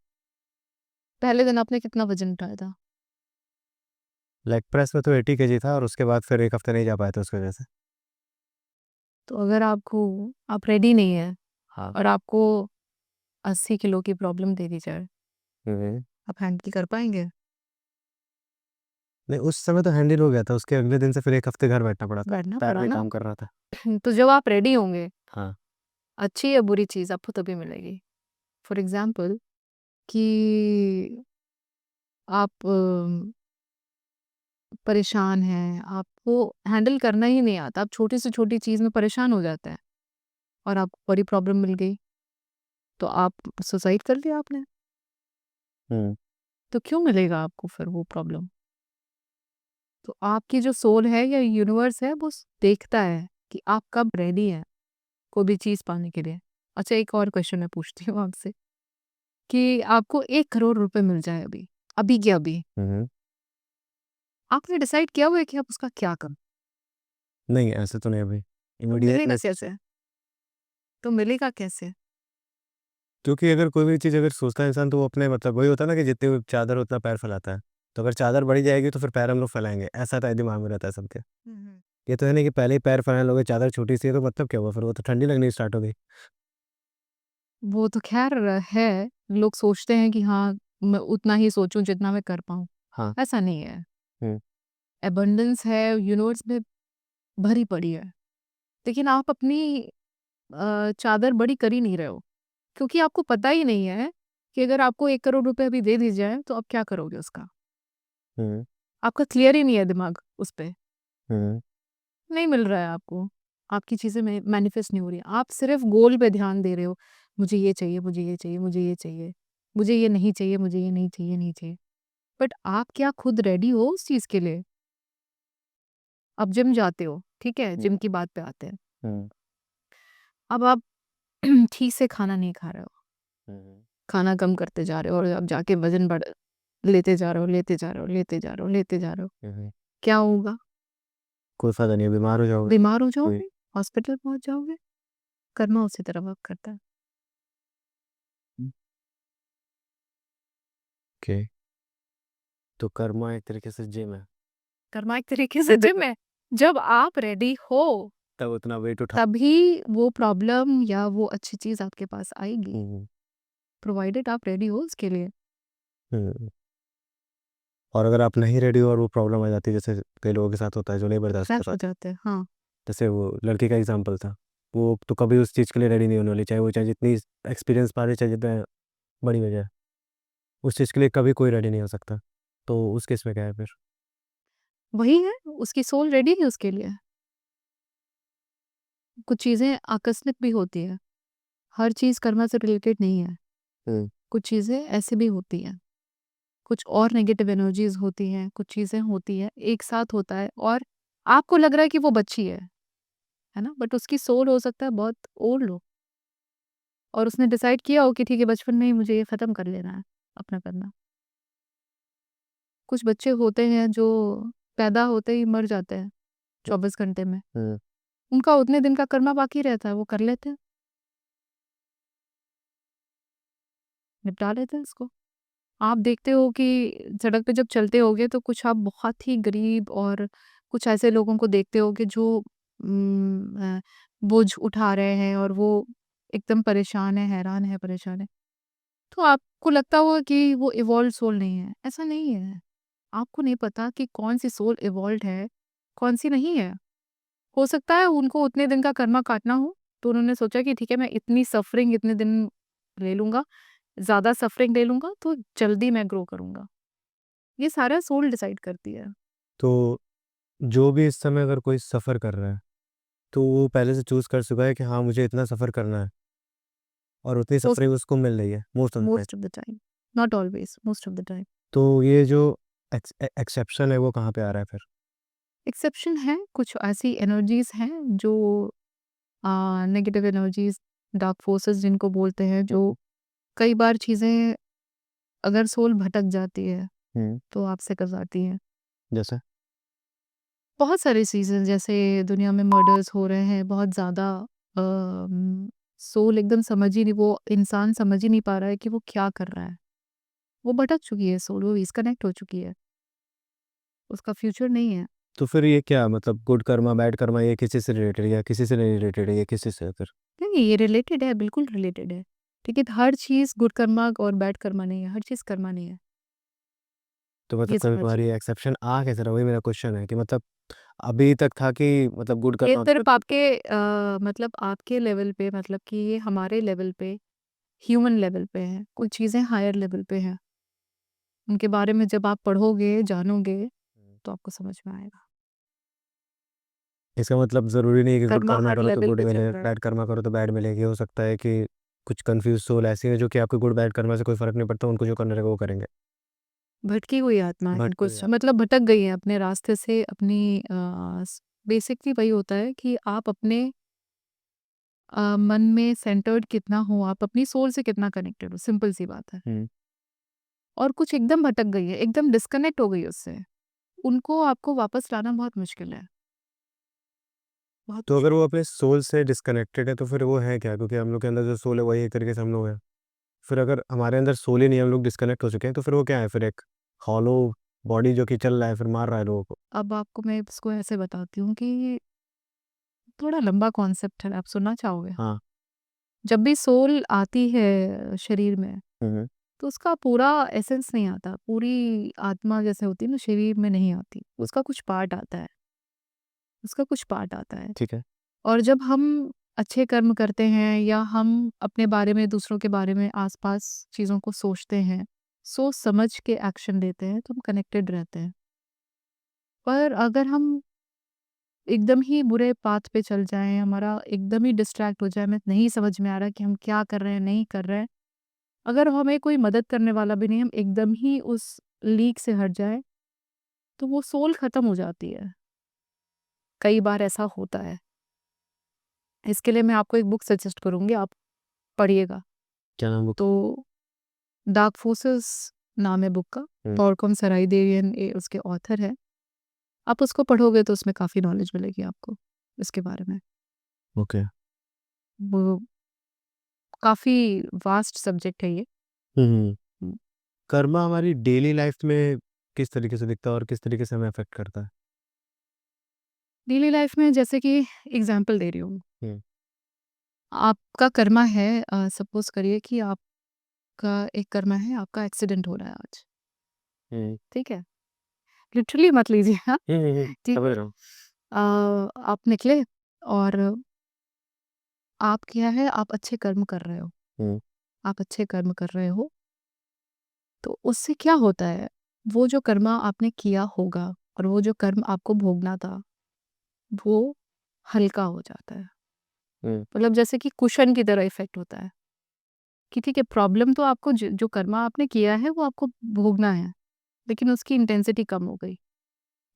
पहले दिन आपने कितना वज़न उठाया था? लेग प्रेस में तो 80 केजी था और उसके बाद फिर 1 हफ्ते नहीं जा पाए थे उसकी वजह से। तो अगर आप रेडी नहीं है हाँ। और आपको 80 किलो की प्रॉब्लम दे दी जाए, हम्म। आप हैंडल कर पाएंगे? नहीं, उस समय तो हैंडल हो गया था, उसके अगले दिन से फिर 1 हफ्ते घर बैठना पड़ा था, बैठना पैर पड़ा नहीं ना। काम कर रहा था। तो जब आप रेडी होंगे, हाँ। अच्छी या बुरी चीज़ आपको तभी मिलेगी। फॉर एग्जाम्पल कि आप परेशान हैं, आपको हैंडल करना ही नहीं आता, आप छोटी से छोटी चीज़ में परेशान हो जाते हैं और आपको बड़ी प्रॉब्लम मिल गई, तो आप सुसाइड कर लिया आपने। हम्म। तो क्यों मिलेगा आपको फिर वो प्रॉब्लम? तो आपकी जो सोल है या यूनिवर्स है वो देखता है कि आप कब रेडी हैं कोई भी चीज़ पाने के लिए। अच्छा, एक और क्वेश्चन मैं पूछती हूँ आपसे कि आपको 1 करोड़ रुपए मिल जाए अभी, अभी के अभी, हम्म। आपने डिसाइड किया हुआ है कि आप उसका क्या करें? नहीं, ऐसे तो नहीं अभी तो इमीडिएट मिलेगा में। कैसे? तो मिलेगा कैसे? क्योंकि अगर कोई भी चीज़ अगर सोचता है इंसान, तो वो अपने मतलब वही होता है ना कि जितनी वो चादर उतना पैर फैलाता है। तो अगर चादर बढ़ी जाएगी तो फिर पैर हम लोग फैलाएंगे, ऐसा तो दिमाग में रहता है सबके। हम्म। ये तो है नहीं कि पहले ही पैर फैलाने लोगे, चादर छोटी सी है तो मतलब क्या हुआ, फिर वो तो ठंडी लगनी स्टार्ट हो गई। वो तो खैर है, लोग सोचते हैं कि हाँ, मैं उतना ही सोचूं जितना मैं कर पाऊं। हाँ। ऐसा नहीं है। हम्म। एबंडेंस है यूनिवर्स में, भरी पड़ी है, लेकिन आप अपनी चादर बड़ी कर ही नहीं रहे हो, क्योंकि आपको पता ही नहीं है कि अगर आपको 1 करोड़ रुपए अभी दे दी जाए तो आप क्या करोगे उसका। हम्म। आपका क्लियर ही नहीं है दिमाग उस पे। हम्म। नहीं मिल रहा है आपको, आपकी चीज़ें मैनिफेस्ट नहीं हो रही, आप सिर्फ गोल पे ध्यान दे रहे हो। मुझे ये चाहिए, मुझे ये चाहिए, मुझे ये चाहिए, मुझे ये नहीं चाहिए, मुझे ये नहीं चाहिए, नहीं चाहिए। बट आप क्या खुद रेडी हो उस चीज़ के लिए? आप जिम जाते हो, ठीक है, हम्म। जिम की बात पे आते हैं। हम्म। अब आप ठीक से खाना नहीं खा रहे हो, हम्म। खाना कम करते जा रहे हो और अब जाके वजन बढ़ लेते जा रहे हो, लेते जा रहे हो, लेते जा रहे हो, लेते जा रहे हो। हम्म। क्या होगा? कोई फायदा नहीं है, बीमार हो जाओगे। बीमार हो वही। जाओगे, हॉस्पिटल पहुंच जाओगे। कर्मा उसी तरह वर्क करता है। ओके। तो कर्मा एक तरीके से जिम है। कर्मा एक तरीके से जिम है। जब आप रेडी हो तब उतना वेट उठा। तभी वो प्रॉब्लम या वो अच्छी चीज आपके पास आएगी, हम्म। प्रोवाइडेड आप रेडी हो उसके लिए। हम्म। और अगर आप नहीं रेडी हो और वो प्रॉब्लम आ जाती है, जैसे कई लोगों के साथ होता है जो नहीं बर्दाश्त कर क्रैश हो पाते, जाते हैं, हाँ। जैसे वो लड़की का एग्जांपल था, वो तो कभी उस चीज़ के लिए रेडी नहीं होने वाली, चाहे वो चाहे जितनी एक्सपीरियंस पा रही, चाहे जितना बड़ी वजह है, उस चीज़ के लिए कभी कोई रेडी नहीं हो सकता। तो उस केस में क्या है फिर? वही है, उसकी सोल रेडी है उसके लिए। कुछ चीजें आकस्मिक भी होती है, हर चीज कर्मा से रिलेटेड नहीं है। हम्म। कुछ चीजें ऐसे भी होती हैं, कुछ और नेगेटिव एनर्जीज होती हैं, कुछ चीजें होती हैं, एक साथ होता है और आपको लग रहा है कि वो बच्ची है ना, बट उसकी सोल हो सकता है बहुत ओल्ड हो और उसने डिसाइड किया हो कि ठीक है, बचपन में ही मुझे ये खत्म कर लेना है, अपना करना। कुछ बच्चे होते हैं जो पैदा होते ही मर जाते हैं 24 घंटे में, हम्म। उनका उतने दिन का कर्मा बाकी रहता है, वो कर लेते हैं, निपटा लेते हैं उसको। आप देखते हो कि सड़क पे जब चलते होगे तो कुछ आप बहुत ही गरीब और कुछ ऐसे लोगों को देखते होगे जो बोझ उठा रहे हैं और वो एकदम परेशान है, हैरान है, परेशान है। तो आपको लगता होगा कि वो इवॉल्व सोल नहीं है, ऐसा नहीं है। आपको नहीं पता कि कौन सी सोल इवॉल्व है, कौन सी नहीं है। हो सकता है उनको उतने दिन का कर्मा काटना हो, तो उन्होंने सोचा कि ठीक है, मैं इतनी सफरिंग इतने दिन ले लूंगा, ज़्यादा सफरिंग ले लूंगा तो जल्दी मैं ग्रो करूंगा। ये सारा सोल डिसाइड करती है। तो जो भी इस समय अगर कोई सफ़र कर रहा है, तो वो पहले से चूज़ कर चुका है कि हाँ, मुझे इतना सफ़र करना है, और उतनी मोस्ट सफरिंग उसको मिल रही है most of the time. Most of the time, not always, most of the time. तो ये जो एक्सेप्शन है वो कहाँ पे आ रहा है फिर? एक्सेप्शन है, कुछ ऐसी एनर्जीज हैं जो नेगेटिव एनर्जीज, डार्क फोर्सेस जिनको बोलते हैं, जो कई बार चीज़ें अगर सोल भटक जाती है हम्म। तो आपसे टकराती हैं। जैसे? बहुत सारे सीज़न, जैसे दुनिया में मर्डर्स हो रहे हैं बहुत ज़्यादा, सोल एकदम समझ ही नहीं, वो इंसान समझ ही नहीं पा रहा है कि वो क्या कर रहा है। वो भटक चुकी है सोल, वो डिस्कनेक्ट हो चुकी है। उसका फ्यूचर नहीं है। तो फिर ये क्या मतलब गुड कर्मा बैड कर्मा ये किसी से रिलेटेड या किसी से नहीं रिलेटेड है, ये किसी से है फिर? नहीं, ये रिलेटेड है, बिल्कुल रिलेटेड है। ठीक है, तो हर चीज़ गुड कर्मा और बैड कर्मा नहीं है, हर चीज़ कर्मा नहीं है, तो मतलब ये कभी तुम्हारी समझिए। एक्सेप्शन आ कैसे रहा, वही मेरा क्वेश्चन है कि मतलब अभी तक था कि मतलब गुड ये कर्मा होता सिर्फ़ आपके मतलब आपके लेवल पे, मतलब कि ये हमारे लेवल पे, ह्यूमन लेवल पे है, कुछ चीज़ें हायर लेवल पे हैं। उनके बारे में जब आप पढ़ोगे, जानोगे, है। तो आपको समझ में आएगा। इसका मतलब ज़रूरी नहीं है कि गुड कर्मा कर्मा हर करो तो लेवल गुड पे चल मिले, रहा है। बैड कर्मा करो तो बैड मिलेगी। हो सकता है कि कुछ कंफ्यूज सोल ऐसी है जो कि आपको गुड बैड कर्मा से कोई फ़र्क नहीं पड़ता, उनको जो करना रहेगा वो करेंगे। भटकी हुई आत्मा है, भटकी हुई कुछ आत्मा। मतलब भटक गई है अपने रास्ते से, अपनी बेसिकली वही होता है कि आप अपने मन में सेंटर्ड कितना हो, आप अपनी सोल से कितना कनेक्टेड हो, सिंपल सी बात है। हुँ। और कुछ एकदम भटक गई है, एकदम डिस्कनेक्ट हो गई उससे, उनको आपको वापस लाना बहुत मुश्किल है, बहुत तो अगर मुश्किल वो है। अपने सोल से डिस्कनेक्टेड है तो फिर वो है क्या? क्योंकि हम लोग के अंदर जो सोल है वही एक तरीके से हम लोग हैं। फिर अगर हमारे अंदर सोल ही नहीं है, हम लोग डिस्कनेक्ट हो चुके हैं, तो फिर वो क्या है? फिर एक हॉलो बॉडी जो कि चल रहा है, फिर मार रहा है लोगों को। अब आपको मैं इसको ऐसे बताती हूँ कि थोड़ा लंबा कॉन्सेप्ट है, आप सुनना चाहोगे? हाँ। जब भी सोल आती है शरीर में, हुँ, हुँ। तो उसका पूरा एसेंस नहीं आता, पूरी आत्मा जैसे होती है ना शरीर में नहीं आती, उसका कुछ पार्ट आता है, उसका कुछ पार्ट आता है। ठीक है। और जब हम अच्छे कर्म करते हैं या हम अपने बारे में, दूसरों के बारे में, आसपास चीज़ों को सोचते हैं, सोच समझ के एक्शन लेते हैं, तो हम कनेक्टेड रहते हैं। पर अगर हम एकदम ही बुरे पाथ पे चल जाएँ, हमारा एकदम ही डिस्ट्रैक्ट हो जाए, हमें नहीं समझ में आ रहा कि हम क्या कर रहे हैं, नहीं कर रहे हैं, अगर हमें कोई मदद करने वाला भी नहीं, हम एकदम ही उस लीक से हट जाएँ, तो वो सोल खत्म हो जाती है। कई बार ऐसा होता है। इसके लिए मैं आपको एक बुक सजेस्ट करूँगी, आप पढ़िएगा। क्या नाम बुक? तो डार्क फोर्सेस नाम है बुक का, हुँ। पॉरकॉम सराइदेवियन उसके ऑथर हैं। आप उसको पढ़ोगे तो उसमें काफ़ी नॉलेज मिलेगी आपको इसके बारे में। ओके। वो काफ़ी वास्ट सब्जेक्ट है ये। हुँ, हुँ। हुँ। कर्मा हमारी डेली लाइफ़ में किस तरीके से दिखता है और किस तरीके से हमें अफ़ेक्ट करता है? डेली लाइफ में जैसे कि एग्ज़ाम्पल दे रही हूँ, हुँ। आपका कर्मा है, सपोज़ करिए कि आपका एक कर्मा है, आपका एक्सीडेंट हो रहा है आज, हुँ। ठीक है? लिटरली मत लीजिए हाँ, हुँ, हुँ, हुँ। ठीक समझ है? रहा हूँ। आप निकले और आप क्या है, आप अच्छे कर्म कर रहे हो, हुँ। आप अच्छे कर्म कर रहे हो, तो उससे क्या होता है, वो जो कर्मा आपने किया होगा और वो जो कर्म आपको भोगना था, वो हल्का हो जाता है। हुँ। मतलब जैसे कि कुशन की तरह इफ़ेक्ट होता है, कि ठीक है, प्रॉब्लम तो आपको जो कर्मा आपने किया है वो आपको भोगना है, लेकिन उसकी इंटेंसिटी कम हो गई।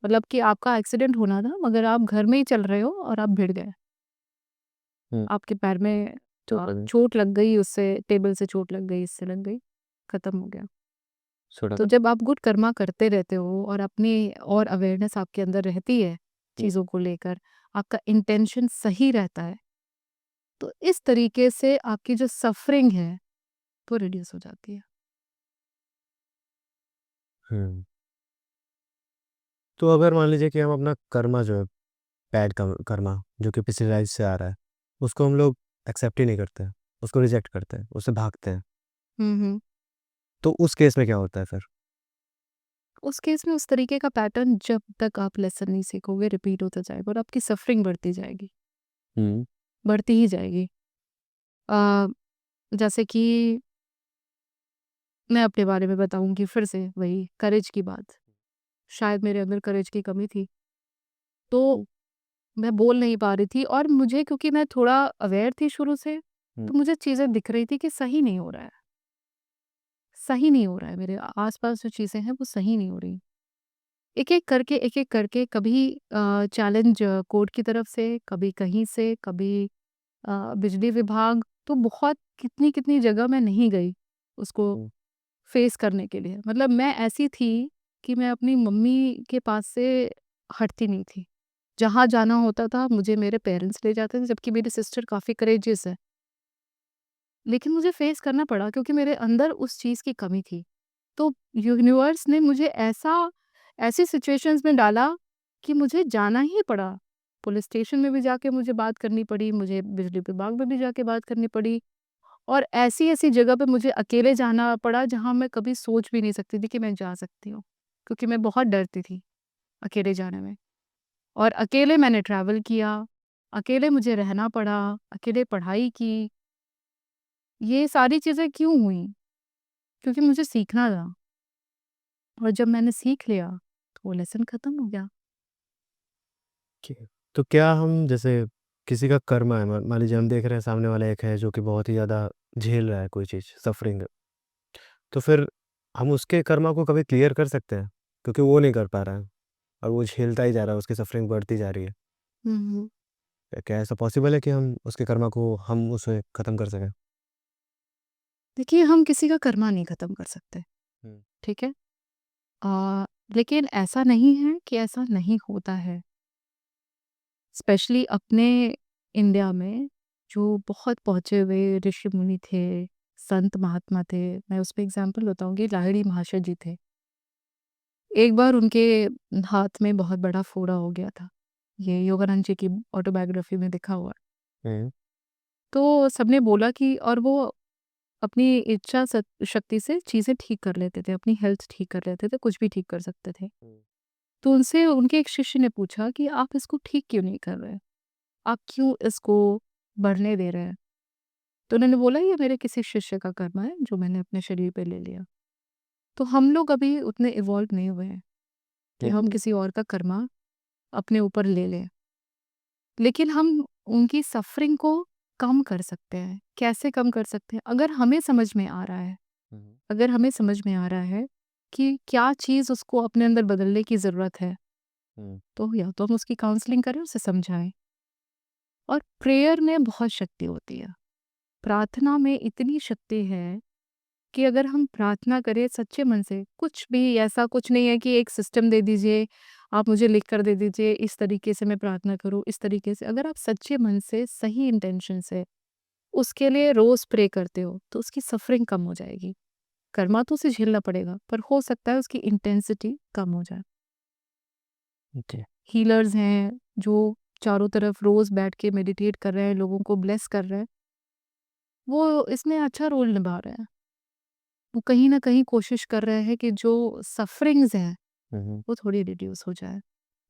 मतलब कि आपका एक्सीडेंट होना था मगर आप घर में ही चल रहे हो और आप भिड़ गए। हुँ। आपके पैर में चोट लगी। चोट लग गई, उससे टेबल से चोट लग गई, इससे लग गई, खत्म हो गया। छोटा तो था? जब आप गुड कर्मा करते रहते हो और अपनी और अवेयरनेस आपके अंदर रहती है हुँ। चीज़ों को लेकर, आपका इंटेंशन सही रहता है, तो इस तरीके से आपकी जो सफ़रिंग है, वो रिड्यूस हो जाती है। हुँ। तो अगर मान लीजिए कि हम अपना कर्मा जो है, बैड कर्मा जो कि पिछली लाइफ़ से आ रहा है, उसको हम लोग एक्सेप्ट ही नहीं करते हैं, उसको रिजेक्ट करते हैं, उससे भागते हैं, हुँ, हुँ। तो उस केस में क्या होता है फिर? उस केस में उस तरीके का पैटर्न जब तक आप लेसन नहीं सीखोगे रिपीट होता जाएगा और आपकी सफ़रिंग बढ़ती जाएगी, हुँ। बढ़ती ही जाएगी। अ, जैसे कि मैं अपने बारे में बताऊँगी फिर से वही करेज की बात। शायद मेरे अंदर करेज की कमी थी, तो मैं बोल नहीं पा रही थी और मुझे क्योंकि मैं थोड़ा अवेयर थी शुरू से, हुँ। तो मुझे चीज़ें दिख रही थी कि सही नहीं हो रहा है, सही नहीं हो रहा है, मेरे आस-पास जो चीज़ें हैं वो सही नहीं हो रही। एक-एक करके कभी चैलेंज कोर्ट की तरफ से, कभी कहीं से, कभी बिजली विभाग, तो बहुत कितनी-कितनी जगह मैं नहीं गई, उसको हुँ। फेस करने के लिए। मतलब मैं ऐसी थी कि मैं अपनी मम्मी के पास से हटती नहीं थी। जहाँ जाना होता था मुझे मेरे पेरेंट्स ले जाते थे, जबकि मेरी सिस्टर काफ़ी करेजियस है। लेकिन मुझे फेस करना पड़ा क्योंकि मेरे अंदर उस चीज़ की कमी थी। तो यूनिवर्स ने मुझे ऐसा ऐसी सिचुएशंस में डाला कि मुझे जाना ही पड़ा। पुलिस स्टेशन में भी जाके मुझे बात करनी पड़ी, मुझे बिजली विभाग में भी जाके बात करनी पड़ी, और ऐसी-ऐसी जगह पे मुझे अकेले जाना पड़ा जहाँ मैं कभी सोच भी नहीं सकती थी कि मैं जा सकती हूँ। क्योंकि मैं बहुत डरती थी अकेले जाने में। और अकेले मैंने ट्रैवल किया, अकेले मुझे रहना पड़ा, अकेले पढ़ाई की। ये सारी चीज़ें क्यों हुई? क्योंकि मुझे सीखना था, और जब मैंने सीख लिया तो वो लेसन खत्म हो गया। ठीक है। तो क्या हम जैसे किसी का कर्मा है, मान मान लीजिए हम देख रहे हैं सामने वाला एक है जो कि बहुत ही ज़्यादा झेल रहा है कोई चीज़, सफ़रिंग है। तो फिर हम उसके कर्मा को कभी क्लियर कर सकते हैं? क्योंकि वो नहीं कर पा रहा है और वो झेलता ही जा रहा है, उसकी सफ़रिंग बढ़ती जा रही है। हुँ, हुँ। क्या ऐसा पॉसिबल है कि हम उसके कर्मा को हम उसे ख़त्म कर सकें? देखिए, हम किसी का कर्मा नहीं ख़त्म कर सकते, हुँ। ठीक है? अ, लेकिन ऐसा नहीं है कि ऐसा नहीं होता है। स्पेशली अपने इंडिया में जो बहुत पहुँचे हुए ऋषि-मुनि थे, संत महात्मा थे, मैं उसपे एग्ज़ाम्पल बताऊँगी, लाहिड़ी महाशय जी थे। एक बार उनके हाथ में बहुत बड़ा फोड़ा हो गया था। ये योगानंद जी की ऑटोबायोग्राफी में लिखा हुआ है। हुँ, तो सबने बोला कि, और वो अपनी इच्छा शक्ति से चीज़ें ठीक कर लेते थे, अपनी हेल्थ ठीक कर लेते थे, कुछ भी ठीक कर सकते थे। हुँ, तो उनसे उनके एक शिष्य ने पूछा कि आप इसको ठीक क्यों नहीं कर रहे? आप क्यों इसको बढ़ने दे रहे हैं? तो उन्होंने बोला, ये मेरे किसी शिष्य का कर्म है जो मैंने अपने शरीर पे ले लिया। तो हम लोग अभी उतने इवॉल्व नहीं हुए हैं कि हुँ, हम किसी और का कर्मा अपने ऊपर ले लें। लेकिन हम उनकी सफ़रिंग को कम कर सकते हैं। कैसे कम कर सकते हैं? अगर हमें समझ में आ रहा है, हुँ, अगर हमें समझ में आ रहा है कि क्या चीज़ उसको अपने अंदर बदलने की ज़रूरत है, हुँ, तो या तो हम उसकी काउंसलिंग करें, उसे समझाएँ। और प्रेयर में बहुत शक्ति होती है। प्रार्थना में इतनी शक्ति है कि अगर हम प्रार्थना करें सच्चे मन से, कुछ भी ऐसा कुछ नहीं है कि एक सिस्टम दे दीजिए, आप मुझे लिख कर दे दीजिए, इस तरीके से मैं प्रार्थना करूँ, इस तरीके से। अगर आप सच्चे मन से, सही इंटेंशन से उसके लिए रोज़ प्रे करते हो, तो उसकी सफ़रिंग कम हो जाएगी। कर्मा तो उसे झेलना पड़ेगा, पर हो सकता है उसकी इंटेंसिटी कम हो जाए। जी। हीलर्स हैं, जो चारों तरफ रोज़ बैठ के मेडिटेट कर रहे हैं, लोगों को ब्लेस कर रहे हैं, वो इसमें अच्छा रोल निभा रहे हैं। वो कहीं न कहीं कोशिश कर रहे हैं कि जो सफ़रिंग्स हैं, हुँ, हुँ। वो थोड़ी रिड्यूस हो जाए।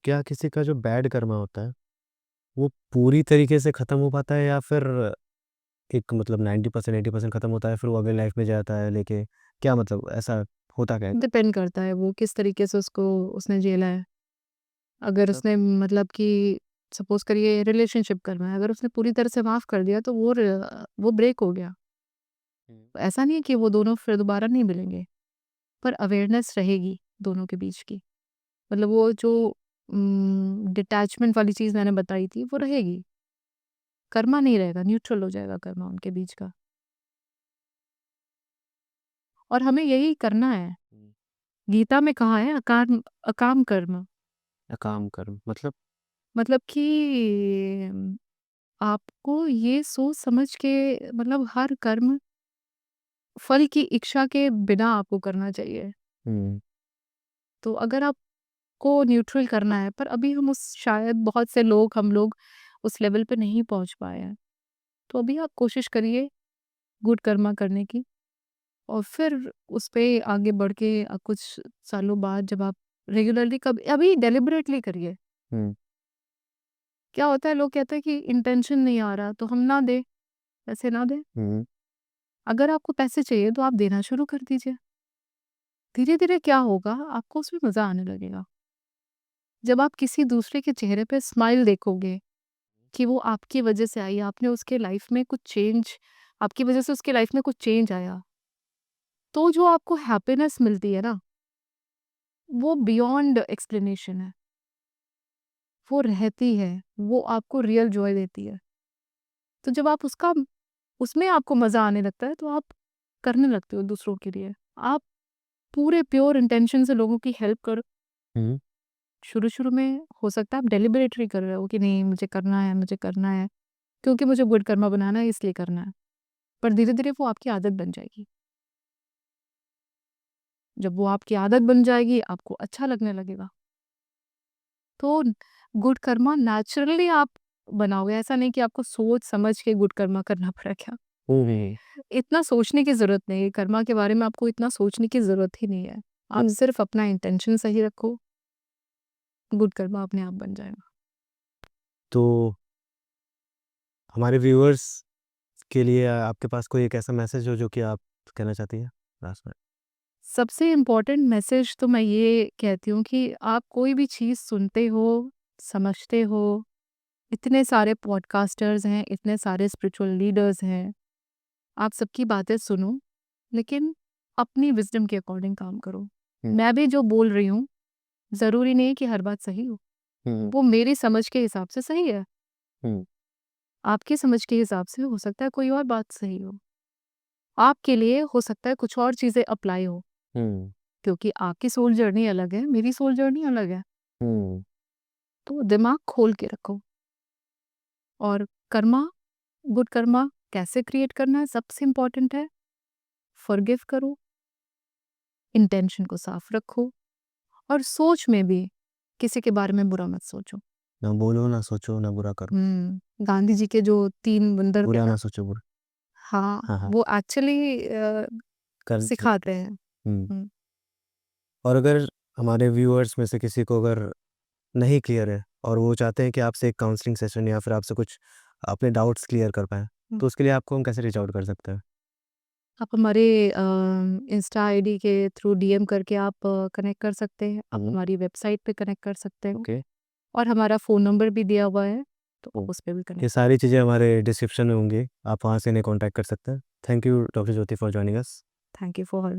क्या किसी का जो बैड कर्मा होता है, वो पूरी तरीके से ख़त्म हो पाता है या फिर एक मतलब 90% 80% ख़त्म होता है, फिर वो अगली लाइफ़ में जाता है लेके क्या मतलब ऐसा होता क्या है? डिपेंड करता है वो किस तरीके से उसको उसने झेला है। अगर मतलब उसने मतलब कि सपोज़ करिए रिलेशनशिप करना है, अगर उसने पूरी तरह से माफ़ कर दिया तो वो ब्रेक हो गया। हुँ, ऐसा नहीं है कि वो दोनों फिर दोबारा नहीं मिलेंगे, पर अवेयरनेस रहेगी दोनों के बीच की। मतलब वो जो डिटैचमेंट वाली चीज़ मैंने बताई थी, वो रहेगी। कर्मा नहीं रहेगा, न्यूट्रल हो जाएगा कर्मा उनके बीच का। और हमें यही करना है। हुँ। गीता में कहा है अकाम अकाम कर्म। अकाम कर्म मतलब मतलब कि आपको ये सोच समझ के, मतलब हर कर्म फल की इच्छा के बिना आपको करना चाहिए। हुँ, तो अगर आपको न्यूट्रल करना है, पर अभी हम उस शायद बहुत से लोग हम लोग उस लेवल पे नहीं पहुँच पाए हैं। तो अभी आप कोशिश करिए गुड कर्मा करने की, और फिर उस पे आगे बढ़ के कुछ सालों बाद जब आप रेगुलरली, कभी अभी डेलिबरेटली करिए। हुँ, क्या होता है, लोग कहते हैं कि इंटेंशन नहीं आ रहा तो हम ना दें, पैसे ना दें। हुँ, अगर आपको पैसे चाहिए तो आप देना शुरू कर दीजिए। धीरे-धीरे क्या होगा, आपको उसमें मज़ा आने लगेगा। जब आप किसी दूसरे के चेहरे पे स्माइल देखोगे कि वो आपकी वज़ह से आई, आपने उसके लाइफ़ में कुछ चेंज, आपकी वज़ह से उसके लाइफ़ में कुछ चेंज आया, तो जो आपको हैप्पीनेस मिलती है ना, वो बियॉन्ड एक्सप्लेनेशन है। वो रहती है, वो आपको रियल जॉय देती है। तो जब आप उसका उसमें आपको मज़ा आने लगता है, तो आप करने लगते हो दूसरों के लिए। आप पूरे प्योर इंटेंशन से लोगों की हेल्प करो। हुँ। शुरू-शुरू में हो सकता है आप डेलिबरेटली कर रहे हो कि नहीं, मुझे करना है, मुझे करना है, क्योंकि मुझे गुड कर्मा बनाना है इसलिए करना है। पर धीरे-धीरे वो आपकी आदत बन जाएगी। जब वो आपकी आदत बन जाएगी, आपको अच्छा लगने लगेगा। तो गुड कर्मा नेचुरली आप बनाओगे, ऐसा नहीं कि आपको सोच समझ के गुड कर्मा करना पड़ा क्या। इतना सोचने की ज़रूरत नहीं है, कर्मा के बारे में आपको इतना सोचने की ज़रूरत ही नहीं है। आप सिर्फ़ अपना इंटेंशन सही रखो, गुड कर्मा अपने आप बन जाएगा। तो हमारे व्यूअर्स के लिए आपके पास कोई एक ऐसा मैसेज हो जो कि आप कहना चाहती हैं लास्ट में? सबसे इम्पोर्टेंट मैसेज तो मैं ये कहती हूँ कि आप कोई भी चीज़ सुनते हो, समझते हो, इतने सारे पॉडकास्टर्स हैं, इतने सारे स्पिरिचुअल लीडर्स हैं, आप सबकी बातें सुनो, लेकिन अपनी विज़डम के अकॉर्डिंग काम करो। मैं भी जो बोल रही हूँ, ज़रूरी नहीं है कि हर बात सही हो। वो मेरी समझ के हिसाब से सही है। आपकी समझ के हिसाब से हो सकता है कोई और बात सही हो। आपके लिए हो सकता है कुछ और चीज़ें अप्लाई हो, क्योंकि आपकी सोल जर्नी अलग है, मेरी सोल जर्नी अलग है। तो दिमाग खोल के रखो। और कर्मा, गुड कर्मा कैसे क्रिएट करना है, सबसे इम्पोर्टेंट है फॉरगिव करो, इंटेंशन को साफ रखो और सोच में भी किसी के बारे में बुरा मत सोचो। ना बोलो, ना सोचो, ना बुरा करो। गांधी जी के जो 3 बंदर थे बुरा ना, ना सोचो, बुरा। हाँ, हाँ, हाँ। वो एक्चुअली कर सिखाते हैं। हुँ। और अगर हमारे व्यूअर्स में से किसी को अगर नहीं क्लियर है और वो चाहते हैं कि आपसे एक काउंसलिंग सेशन या फिर आपसे कुछ अपने डाउट्स क्लियर कर पाएँ, तो उसके लिए आपको हम कैसे रीच आउट कर सकते हैं? आप हमारे इंस्टा आईडी के थ्रू डीएम करके आप कनेक्ट कर सकते हैं। आप हमारी वेबसाइट पे कनेक्ट कर सकते हो ओके। और हमारा फ़ोन नंबर भी दिया हुआ है, तो ओह! उस पे भी ये कनेक्ट। सारी चीज़ें हमारे डिस्क्रिप्शन में होंगी, आप वहाँ से इन्हें कॉन्टैक्ट कर सकते हैं। Thank you doctor Jyoti for joining us. Thank you for